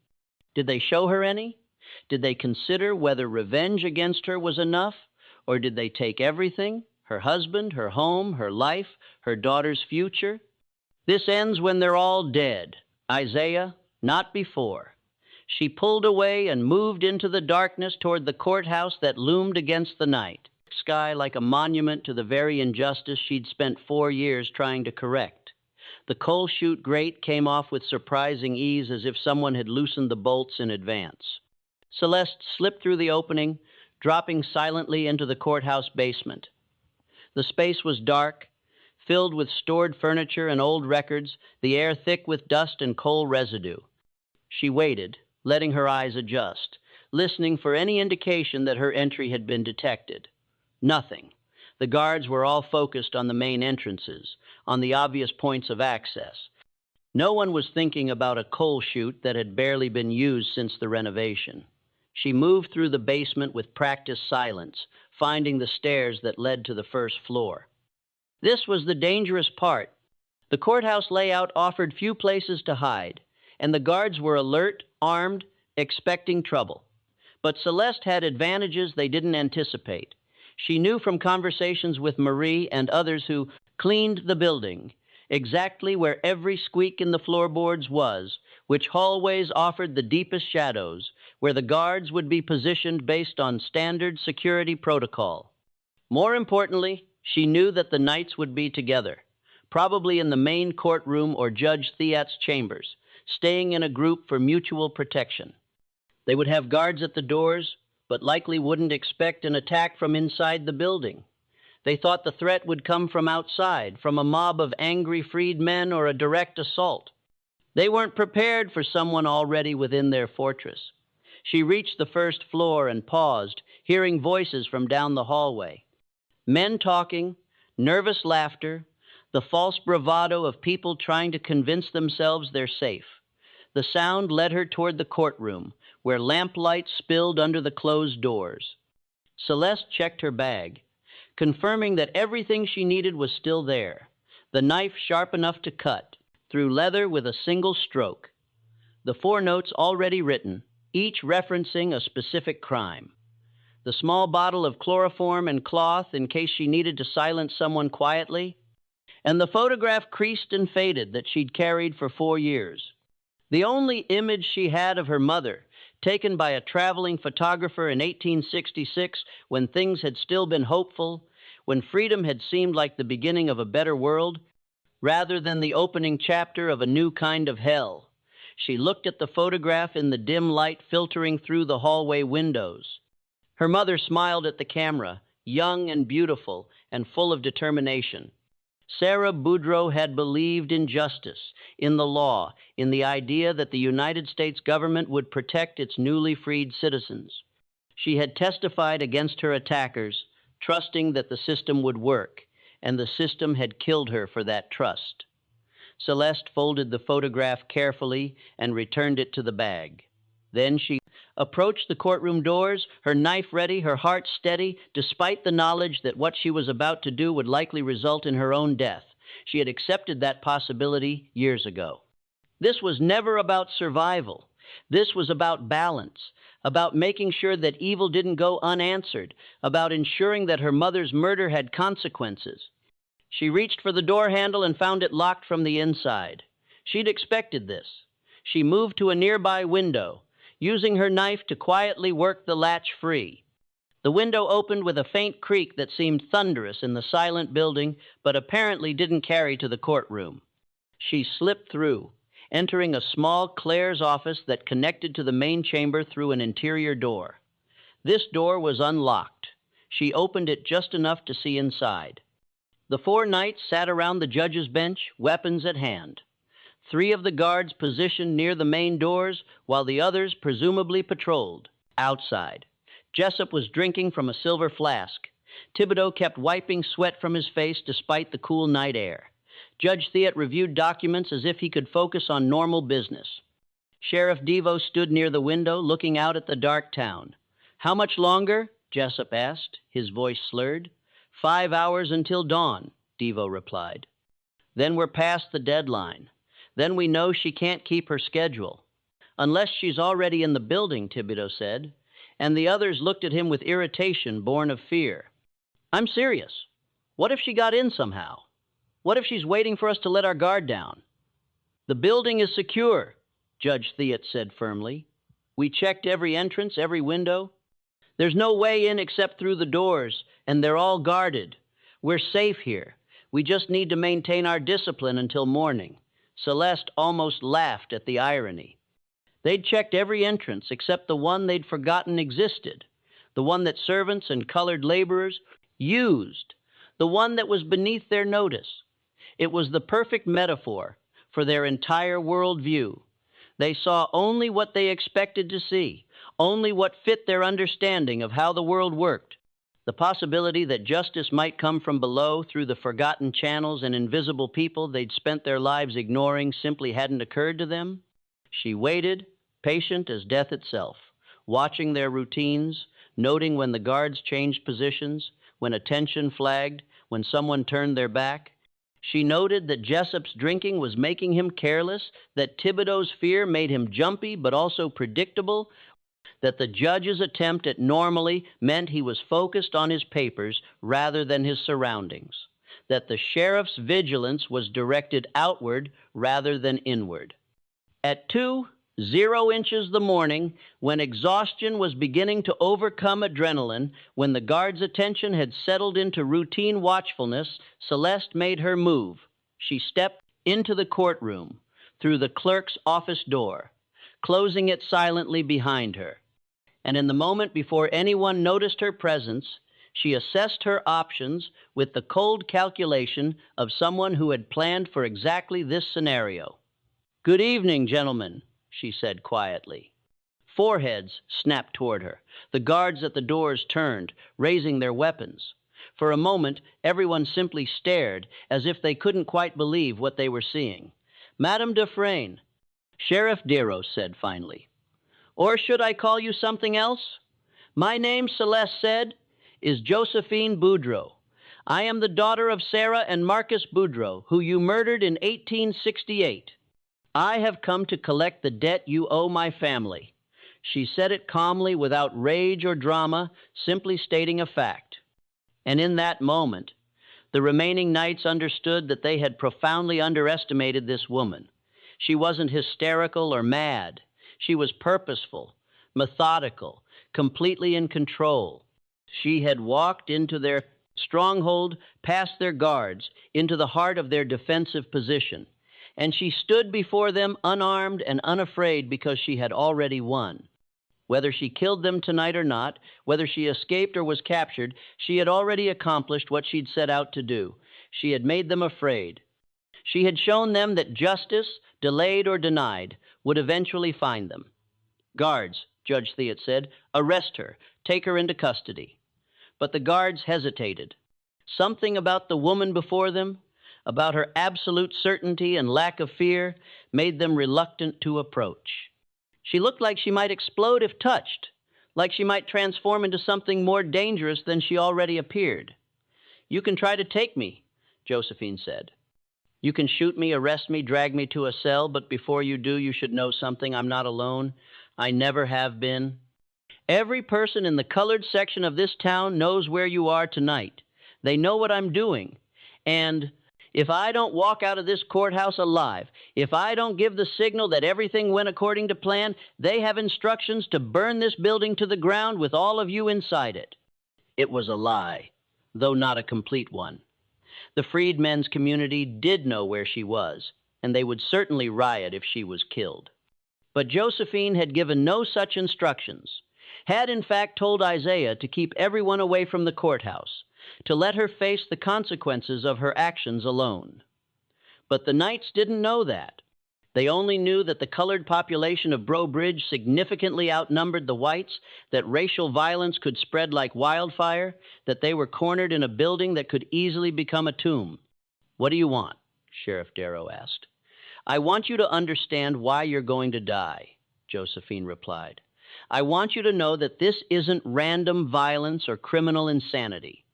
Did they show her any? Did they consider whether revenge against her was enough? Or did they take everything? Her husband, her home, her life, her daughter's future? This ends when they're all dead. Isaiah, not before. She pulled away and moved into the darkness toward the courthouse that loomed against the night. Sky like a monument to the very injustice she'd spent 4 years trying to correct. The coal chute grate came off with surprising ease, as if someone had loosened the bolts in advance. Celeste slipped through the opening, dropping silently into the courthouse basement. The space was dark, filled with stored furniture and old records, the air thick with dust and coal residue. She waited, letting her eyes adjust, listening for any indication that her entry had been detected. Nothing. The guards were all focused on the main entrances, on the obvious points of access. No one was thinking about a coal chute that had barely been used since the renovation. She moved through the basement with practiced silence, finding the stairs that led to the first floor. This was the dangerous part. The courthouse layout offered few places to hide, and the guards were alert, armed, expecting trouble. But Celeste had advantages they didn't anticipate. She knew from conversations with Marie and others who cleaned the building exactly where every squeak in the floorboards was, which hallways offered the deepest shadows, where the guards would be positioned based on standard security protocol. More importantly, she knew that the knights would be together, probably in the main courtroom or Judge Theat's chambers, staying in a group for mutual protection. They would have guards at the doors, but likely wouldn't expect an attack from inside the building. They thought the threat would come from outside, from a mob of angry freedmen or a direct assault. They weren't prepared for someone already within their fortress. She reached the first floor and paused, hearing voices from down the hallway. Men talking, nervous laughter, the false bravado of people trying to convince themselves they're safe. The sound led her toward the courtroom, where lamplight spilled under the closed doors. Celeste checked her bag, confirming that everything she needed was still there, the knife sharp enough to cut through leather with a single stroke, the 4 notes already written, each referencing a specific crime, the small bottle of chloroform and cloth in case she needed to silence someone quietly, and the photograph creased and faded that she'd carried for 4 years. The only image she had of her mother, taken by a traveling photographer in 1866, when things had still been hopeful, when freedom had seemed like the beginning of a better world, rather than the opening chapter of a new kind of hell. She looked at the photograph in the dim light filtering through the hallway windows. Her mother smiled at the camera, young and beautiful and full of determination. Sarah Boudreau had believed in justice, in the law, in the idea that the United States government would protect its newly freed citizens. She had testified against her attackers, trusting that the system would work, and the system had killed her for that trust. Celeste folded the photograph carefully and returned it to the bag. Then she approached the courtroom doors, her knife ready, her heart steady, despite the knowledge that what she was about to do would likely result in her own death. She had accepted that possibility years ago. This was never about survival. This was about balance, about making sure that evil didn't go unanswered, about ensuring that her mother's murder had consequences. She reached for the door handle and found it locked from the inside. She'd expected this. She moved to a nearby window, using her knife to quietly work the latch free. The window opened with a faint creak that seemed thunderous in the silent building, but apparently didn't carry to the courtroom. She slipped through, entering a small Claire's office that connected to the main chamber through an interior door. This door was unlocked. She opened it just enough to see inside. The 4 knights sat around the judge's bench, weapons at hand. 3 of the guards positioned near the main doors, while the others presumably patrolled outside. Jessup was drinking from a silver flask. Thibodeau kept wiping sweat from his face despite the cool night air. Judge Theat reviewed documents as if he could focus on normal business. Sheriff Devo stood near the window, looking out at the dark town. How much longer? Jessup asked, his voice slurred. 5 hours until dawn, Devo replied. Then we're past the deadline. Then we know she can't keep her schedule. Unless she's already in the building, Thibodeau said, and the others looked at him with irritation born of fear. I'm serious. What if she got in somehow? What if she's waiting for us to let our guard down? The building is secure, Judge Theot said firmly. We checked every entrance, every window. There's no way in except through the doors, and they're all guarded. We're safe here. We just need to maintain our discipline until morning. Celeste almost laughed at the irony. They'd checked every entrance except the one they'd forgotten existed, the one that servants and colored laborers used, the one that was beneath their notice. It was the perfect metaphor for their entire worldview. They saw only what they expected to see, only what fit their understanding of how the world worked. The possibility that justice might come from below through the forgotten channels and invisible people they'd spent their lives ignoring simply hadn't occurred to them. She waited, patient as death itself, watching their routines, noting when the guards changed positions, when attention flagged, when someone turned their back. She noted that Jessup's drinking was making him careless, that Thibodeau's fear made him jumpy but also predictable, that the judge's attempt at normally meant he was focused on his papers rather than his surroundings, that the sheriff's vigilance was directed outward rather than inward. At 2:00 the morning, when exhaustion was beginning to overcome adrenaline, when the guard's attention had settled into routine watchfulness, Celeste made her move. She stepped into the courtroom through the clerk's office door, closing it silently behind her. And in the moment before anyone noticed her presence, she assessed her options with the cold calculation of someone who had planned for exactly this scenario. "Good evening, gentlemen," she said quietly. Foreheads snapped toward her. The guards at the doors turned, raising their weapons. For a moment, everyone simply stared, as if they couldn't quite believe what they were seeing. "Madame Dufresne," Sheriff Darrow said finally. "Or should I call you something else? My name," Celeste said, "is Josephine Boudreau. I am the daughter of Sarah and Marcus Boudreau, who you murdered in 1868. I have come to collect the debt you owe my family." She said it calmly, without rage or drama, simply stating a fact. And in that moment, the remaining knights understood that they had profoundly underestimated this woman. She wasn't hysterical or mad. She was purposeful, methodical, completely in control. She had walked into their stronghold, past their guards, into the heart of their defensive position. And she stood before them unarmed and unafraid because she had already won. Whether she killed them tonight or not, whether she escaped or was captured, she had already accomplished what she'd set out to do. She had made them afraid. She had shown them that justice, delayed or denied, would eventually find them. "Guards," Judge Theot said, "arrest her, take her into custody." But the guards hesitated. Something about the woman before them, about her absolute certainty and lack of fear, made them reluctant to approach. She looked like she might explode if touched, like she might transform into something more dangerous than she already appeared. "You can try to take me," Josephine said. "You can shoot me, arrest me, drag me to a cell, but before you do, you should know something. I'm not alone. I never have been. Every person in the colored section of this town knows where you are tonight. They know what I'm doing. And if I don't walk out of this courthouse alive, if I don't give the signal that everything went according to plan, they have instructions to burn this building to the ground with all of you inside it." It was a lie, though not a complete one. The freedmen's community did know where she was, and they would certainly riot if she was killed. But Josephine had given no such instructions, had in fact told Isaiah to keep everyone away from the courthouse, to let her face the consequences of her actions alone. But the knights didn't know that. They only knew that the colored population of Breaux Bridge significantly outnumbered the whites, that racial violence could spread like wildfire, that they were cornered in a building that could easily become a tomb. "What do you want?" Sheriff Darrow asked. "I want you to understand why you're going to die," Josephine replied. I want you to know that this isn't random violence or criminal insanity.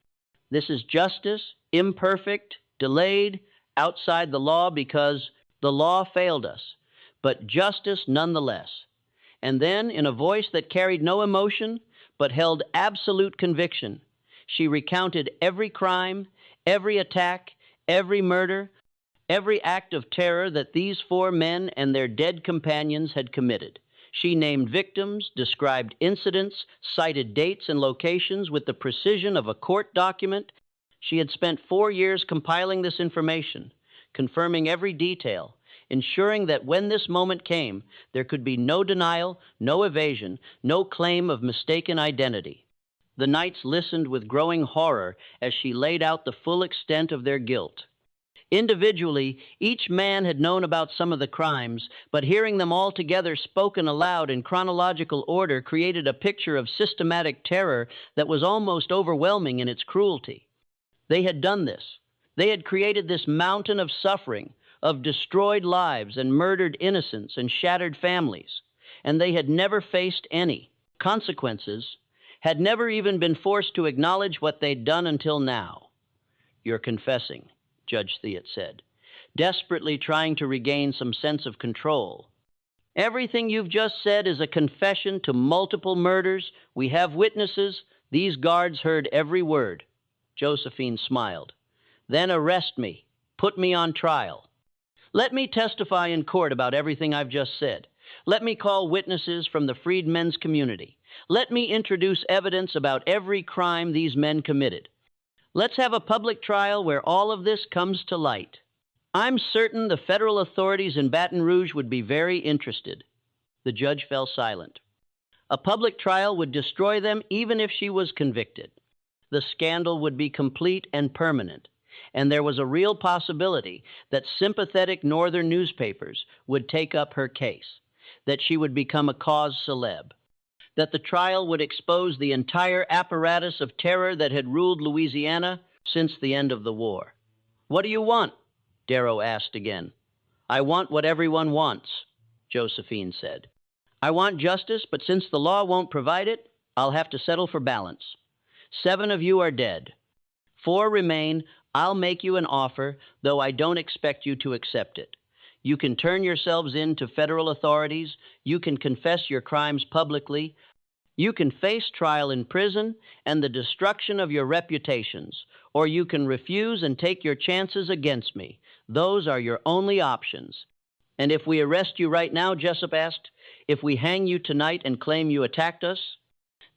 This is justice, imperfect, delayed, outside the law because the law failed us, but justice nonetheless. And then, in a voice that carried no emotion, but held absolute conviction, she recounted every crime, every attack, every murder, every act of terror that these four men and their dead companions had committed. She named victims, described incidents, cited dates and locations with the precision of a court document. She had spent 4 years compiling this information, confirming every detail, ensuring that when this moment came, there could be no denial, no evasion, no claim of mistaken identity. The knights listened with growing horror as she laid out the full extent of their guilt. Individually, each man had known about some of the crimes, but hearing them all together spoken aloud in chronological order created a picture of systematic terror that was almost overwhelming in its cruelty. They had done this. They had created this mountain of suffering, of destroyed lives and murdered innocents and shattered families, and they had never faced any consequences, had never even been forced to acknowledge what they'd done until now. "You're confessing," Judge Theot said, desperately trying to regain some sense of control. "Everything you've just said is a confession to multiple murders. We have witnesses. These guards heard every word." Josephine smiled. "Then arrest me. Put me on trial. Let me testify in court about everything I've just said. Let me call witnesses from the freedmen's community. Let me introduce evidence about every crime these men committed. Let's have a public trial where all of this comes to light. I'm certain the federal authorities in Baton Rouge would be very interested." The judge fell silent. A public trial would destroy them even if she was convicted. The scandal would be complete and permanent, and there was a real possibility that sympathetic northern newspapers would take up her case, that she would become a cause célèbre, that the trial would expose the entire apparatus of terror that had ruled Louisiana since the end of the war. "What do you want?" Darrow asked again. "I want what everyone wants," Josephine said. "I want justice, but since the law won't provide it, I'll have to settle for balance. 7 of you are dead. 4 remain. I'll make you an offer, though I don't expect you to accept it. You can turn yourselves in to federal authorities. You can confess your crimes publicly. You can face trial in prison and the destruction of your reputations, or you can refuse and take your chances against me. Those are your only options." "And if we arrest you right now," Jessup asked, "if we hang you tonight and claim you attacked us,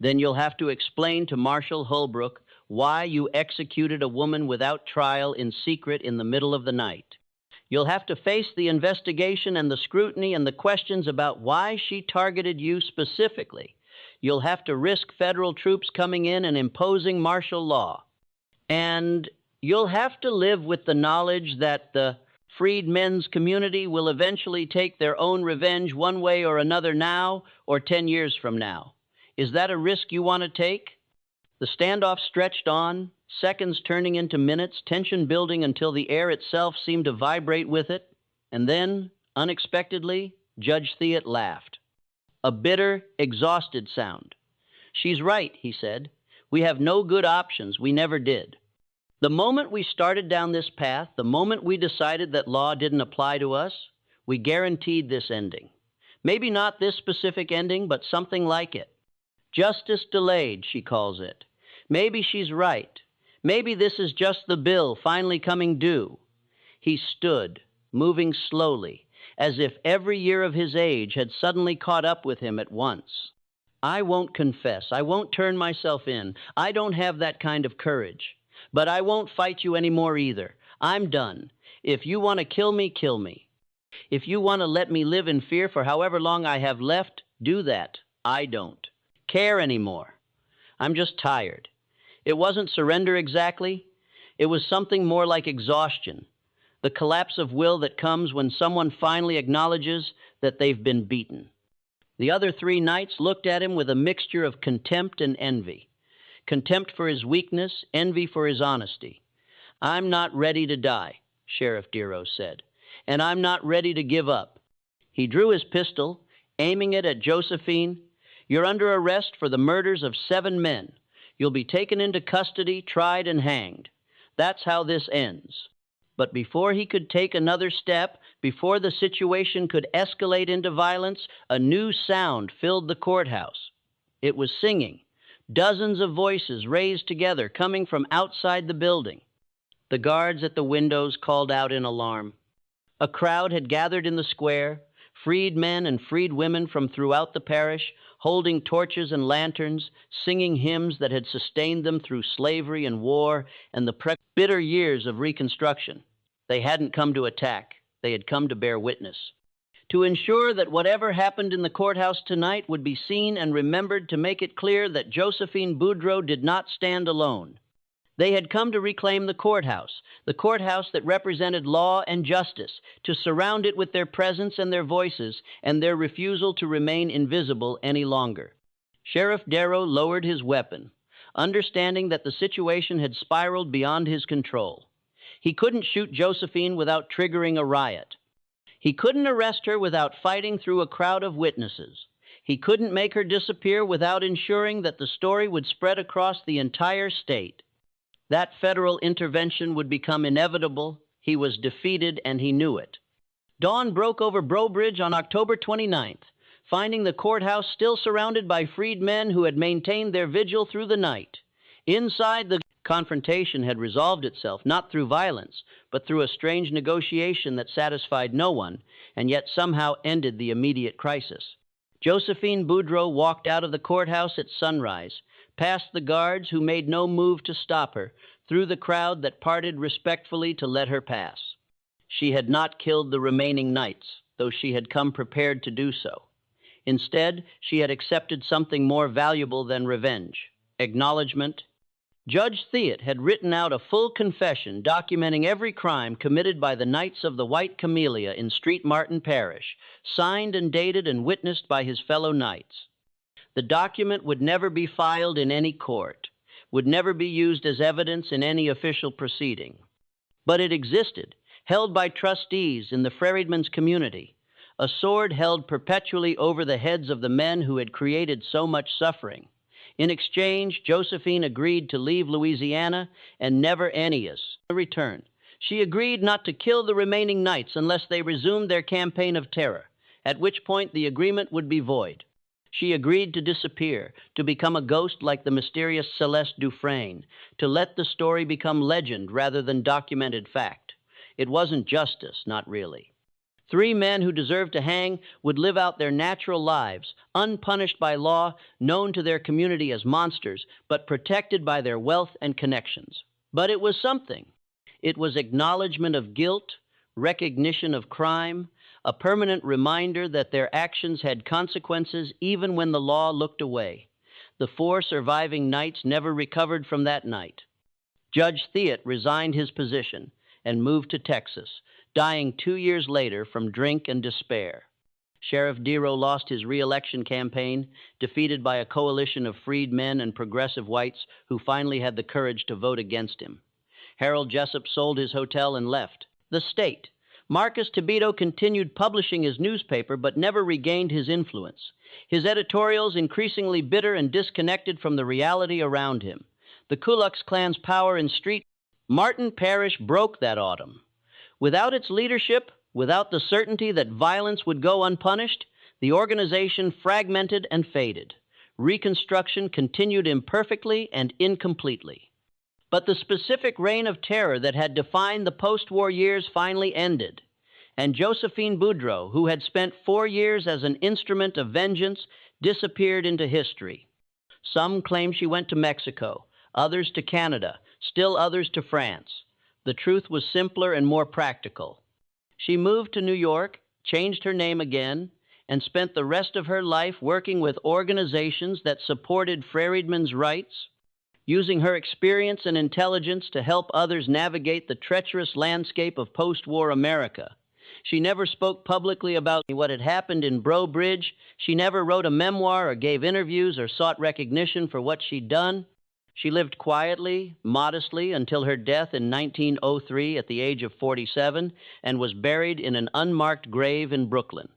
then you'll have to explain to Marshal Holbrook why you executed a woman without trial in secret in the middle of the night. You'll have to face the investigation and the scrutiny and the questions about why she targeted you specifically. You'll have to risk federal troops coming in and imposing martial law. And you'll have to live with the knowledge that the freedmen's community will eventually take their own revenge one way or another now or 10 years from now. Is that a risk you want to take?" The standoff stretched on, seconds turning into minutes, tension building until the air itself seemed to vibrate with it. And then, unexpectedly, Judge Theot laughed. A bitter, exhausted sound. "She's right," he said. "We have no good options. We never did. The moment we started down this path, the moment we decided that law didn't apply to us, we guaranteed this ending. Maybe not this specific ending, but something like it. Justice delayed, she calls it. Maybe she's right. Maybe this is just the bill finally coming due." He stood, moving slowly, as if every year of his age had suddenly caught up with him at once. "I won't confess. I won't turn myself in. I don't have that kind of courage. But I won't fight you anymore either. I'm done. If you want to kill me, kill me. If you want to let me live in fear for however long I have left, do that. I don't care anymore. I'm just tired." It wasn't surrender exactly. It was something more like exhaustion, the collapse of will that comes when someone finally acknowledges that they've been beaten. The other 3 knights looked at him with a mixture of contempt and envy. Contempt for his weakness, envy for his honesty. "I'm not ready to die," Sheriff Darrow said, "and I'm not ready to give up." He drew his pistol, aiming it at Josephine. You're under arrest for the murders of 7 men. You'll be taken into custody, tried, and hanged. That's how this ends." But before he could take another step, before the situation could escalate into violence, a new sound filled the courthouse. It was singing. Dozens of voices raised together, coming from outside the building. The guards at the windows called out in alarm. A crowd had gathered in the square, freed men and freed women from throughout the parish, holding torches and lanterns, singing hymns that had sustained them through slavery and war and the bitter years of Reconstruction. They hadn't come to attack. They had come to bear witness, to ensure that whatever happened in the courthouse tonight would be seen and remembered, to make it clear that Josephine Boudreaux did not stand alone. They had come to reclaim the courthouse that represented law and justice, to surround it with their presence and their voices, and their refusal to remain invisible any longer. Sheriff Darrow lowered his weapon, understanding that the situation had spiraled beyond his control. He couldn't shoot Josephine without triggering a riot. He couldn't arrest her without fighting through a crowd of witnesses. He couldn't make her disappear without ensuring that the story would spread across the entire state. That federal intervention would become inevitable. He was defeated, and he knew it. Dawn broke over Breaux Bridge on October 29th, finding the courthouse still surrounded by freed men who had maintained their vigil through the night. Inside, the confrontation had resolved itself, not through violence, but through a strange negotiation that satisfied no one, and yet somehow ended the immediate crisis. Josephine Boudreaux walked out of the courthouse at sunrise, past the guards who made no move to stop her, through the crowd that parted respectfully to let her pass. She had not killed the remaining knights, though she had come prepared to do so. Instead, she had accepted something more valuable than revenge: acknowledgement. Judge Theot had written out a full confession documenting every crime committed by the Knights of the White Camellia in Street Martin Parish, signed and dated and witnessed by his fellow knights. The document would never be filed in any court, would never be used as evidence in any official proceeding. But it existed, held by trustees in the Freedmen's community, a sword held perpetually over the heads of the men who had created so much suffering. In exchange, Josephine agreed to leave Louisiana and never return. She agreed not to kill the remaining knights unless they resumed their campaign of terror, at which point the agreement would be void. She agreed to disappear, to become a ghost like the mysterious Celeste Dufresne, to let the story become legend rather than documented fact. It wasn't justice, not really. 3 men who deserved to hang would live out their natural lives, unpunished by law, known to their community as monsters, but protected by their wealth and connections. But it was something. It was acknowledgement of guilt, recognition of crime, a permanent reminder that their actions had consequences even when the law looked away. The 4 surviving knights never recovered from that night. Judge Theot resigned his position and moved to Texas, dying 2 years later from drink and despair. Sheriff Darrow lost his re-election campaign, defeated by a coalition of freed men and progressive whites who finally had the courage to vote against him. Harold Jessup sold his hotel and left. The state. Marcus Tibito continued publishing his newspaper but never regained his influence, his editorials increasingly bitter and disconnected from the reality around him. The Ku Klux Klan's power in Street Martin Parish broke that autumn. Without its leadership, without the certainty that violence would go unpunished, the organization fragmented and faded. Reconstruction continued imperfectly and incompletely. But the specific reign of terror that had defined the post-war years finally ended, and Josephine Boudreaux, who had spent 4 years as an instrument of vengeance, disappeared into history. Some claim she went to Mexico, others to Canada, still others to France. The truth was simpler and more practical. She moved to New York, changed her name again, and spent the rest of her life working with organizations that supported freedmen's rights, using her experience and intelligence to help others navigate the treacherous landscape of post-war America. She never spoke publicly about what had happened in Breaux Bridge. She never wrote a memoir or gave interviews or sought recognition for what she'd done. She lived quietly, modestly, until her death in 1903 at the age of 47, and was buried in an unmarked grave in Brooklyn.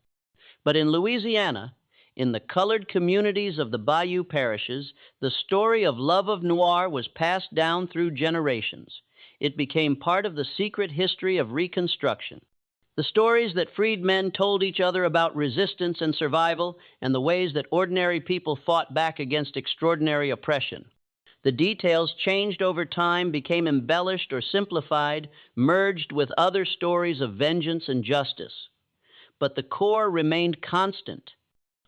But in Louisiana, In the colored communities of the Bayou parishes, the story of love of noir was passed down through generations. It became part of the secret history of Reconstruction. The stories that freed men told each other about resistance and survival, and the ways that ordinary people fought back against extraordinary oppression. The details changed over time, became embellished or simplified, merged with other stories of vengeance and justice. But the core remained constant.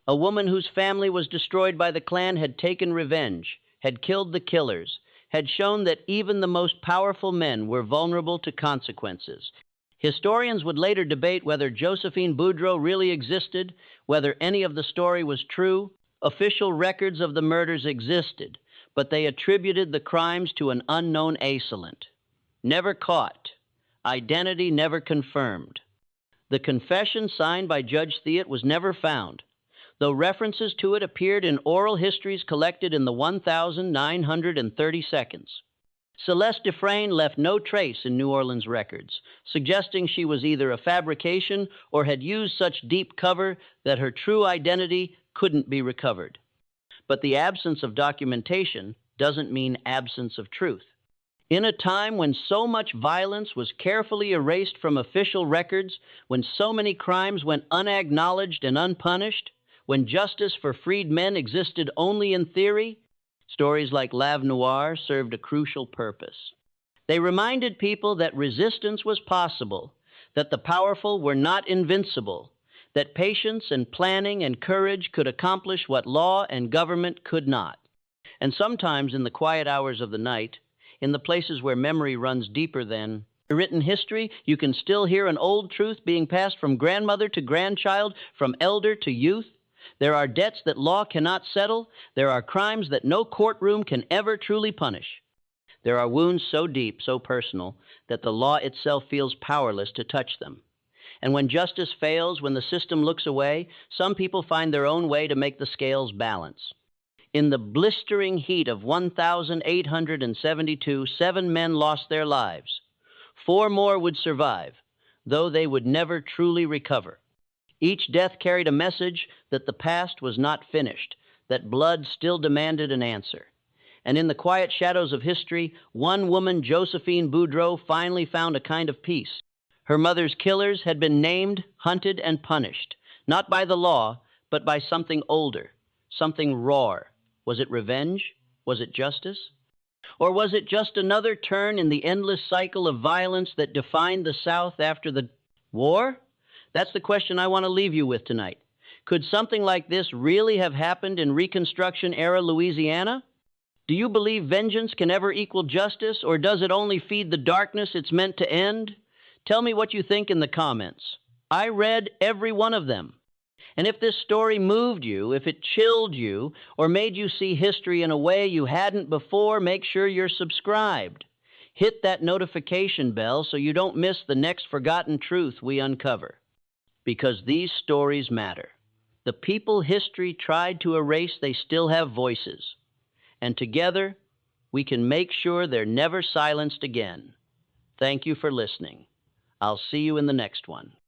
A woman whose family was destroyed by the Klan had taken revenge, had killed the killers, had shown that even the most powerful men were vulnerable to consequences. Historians would later debate whether Josephine Boudreaux really existed, whether any of the story was true. Official records of the murders existed, but they attributed the crimes to an unknown assailant. Never caught. Identity never confirmed. The confession signed by Judge Theot was never found, though references to it appeared in oral histories collected in the 1,930 seconds. Celeste Dufresne left no trace in New Orleans records, suggesting she was either a fabrication or had used such deep cover that her true identity couldn't be recovered. But the absence of documentation doesn't mean absence of truth. In a time when so much violence was carefully erased from official records, when so many crimes went unacknowledged and unpunished, when justice for freed men existed only in theory, stories like Lave Noire served a crucial purpose. They reminded people that resistance was possible, that the powerful were not invincible, that patience and planning and courage could accomplish what law and government could not. And sometimes in the quiet hours of the night, in the places where memory runs deeper than written history, you can still hear an old truth being passed from grandmother to grandchild, from elder to youth. There are debts that law cannot settle. There are crimes that no courtroom can ever truly punish. There are wounds so deep, so personal, that the law itself feels powerless to touch them. And when justice fails, when the system looks away, some people find their own way to make the scales balance. In the blistering heat of 1,872, 7 men lost their lives. 4 more would survive, though they would never truly recover. Each death carried a message that the past was not finished, that blood still demanded an answer. And in the quiet shadows of history, one woman, Josephine Boudreaux, finally found a kind of peace. Her mother's killers had been named, hunted, and punished, not by the law, but by something older, something raw. Was it revenge? Was it justice? Or was it just another turn in the endless cycle of violence that defined the South after the war? That's the question I want to leave you with tonight. Could something like this really have happened in Reconstruction-era Louisiana? Do you believe vengeance can ever equal justice, or does it only feed the darkness it's meant to end? Tell me what you think in the comments. I read every one of them. And if this story moved you, if it chilled you, or made you see history in a way you hadn't before, make sure you're subscribed. Hit that notification bell so you don't miss the next forgotten truth we uncover. Because these stories matter. The people history tried to erase, they still have voices. And together, we can make sure they're never silenced again. Thank you for listening. I'll see you in the next one.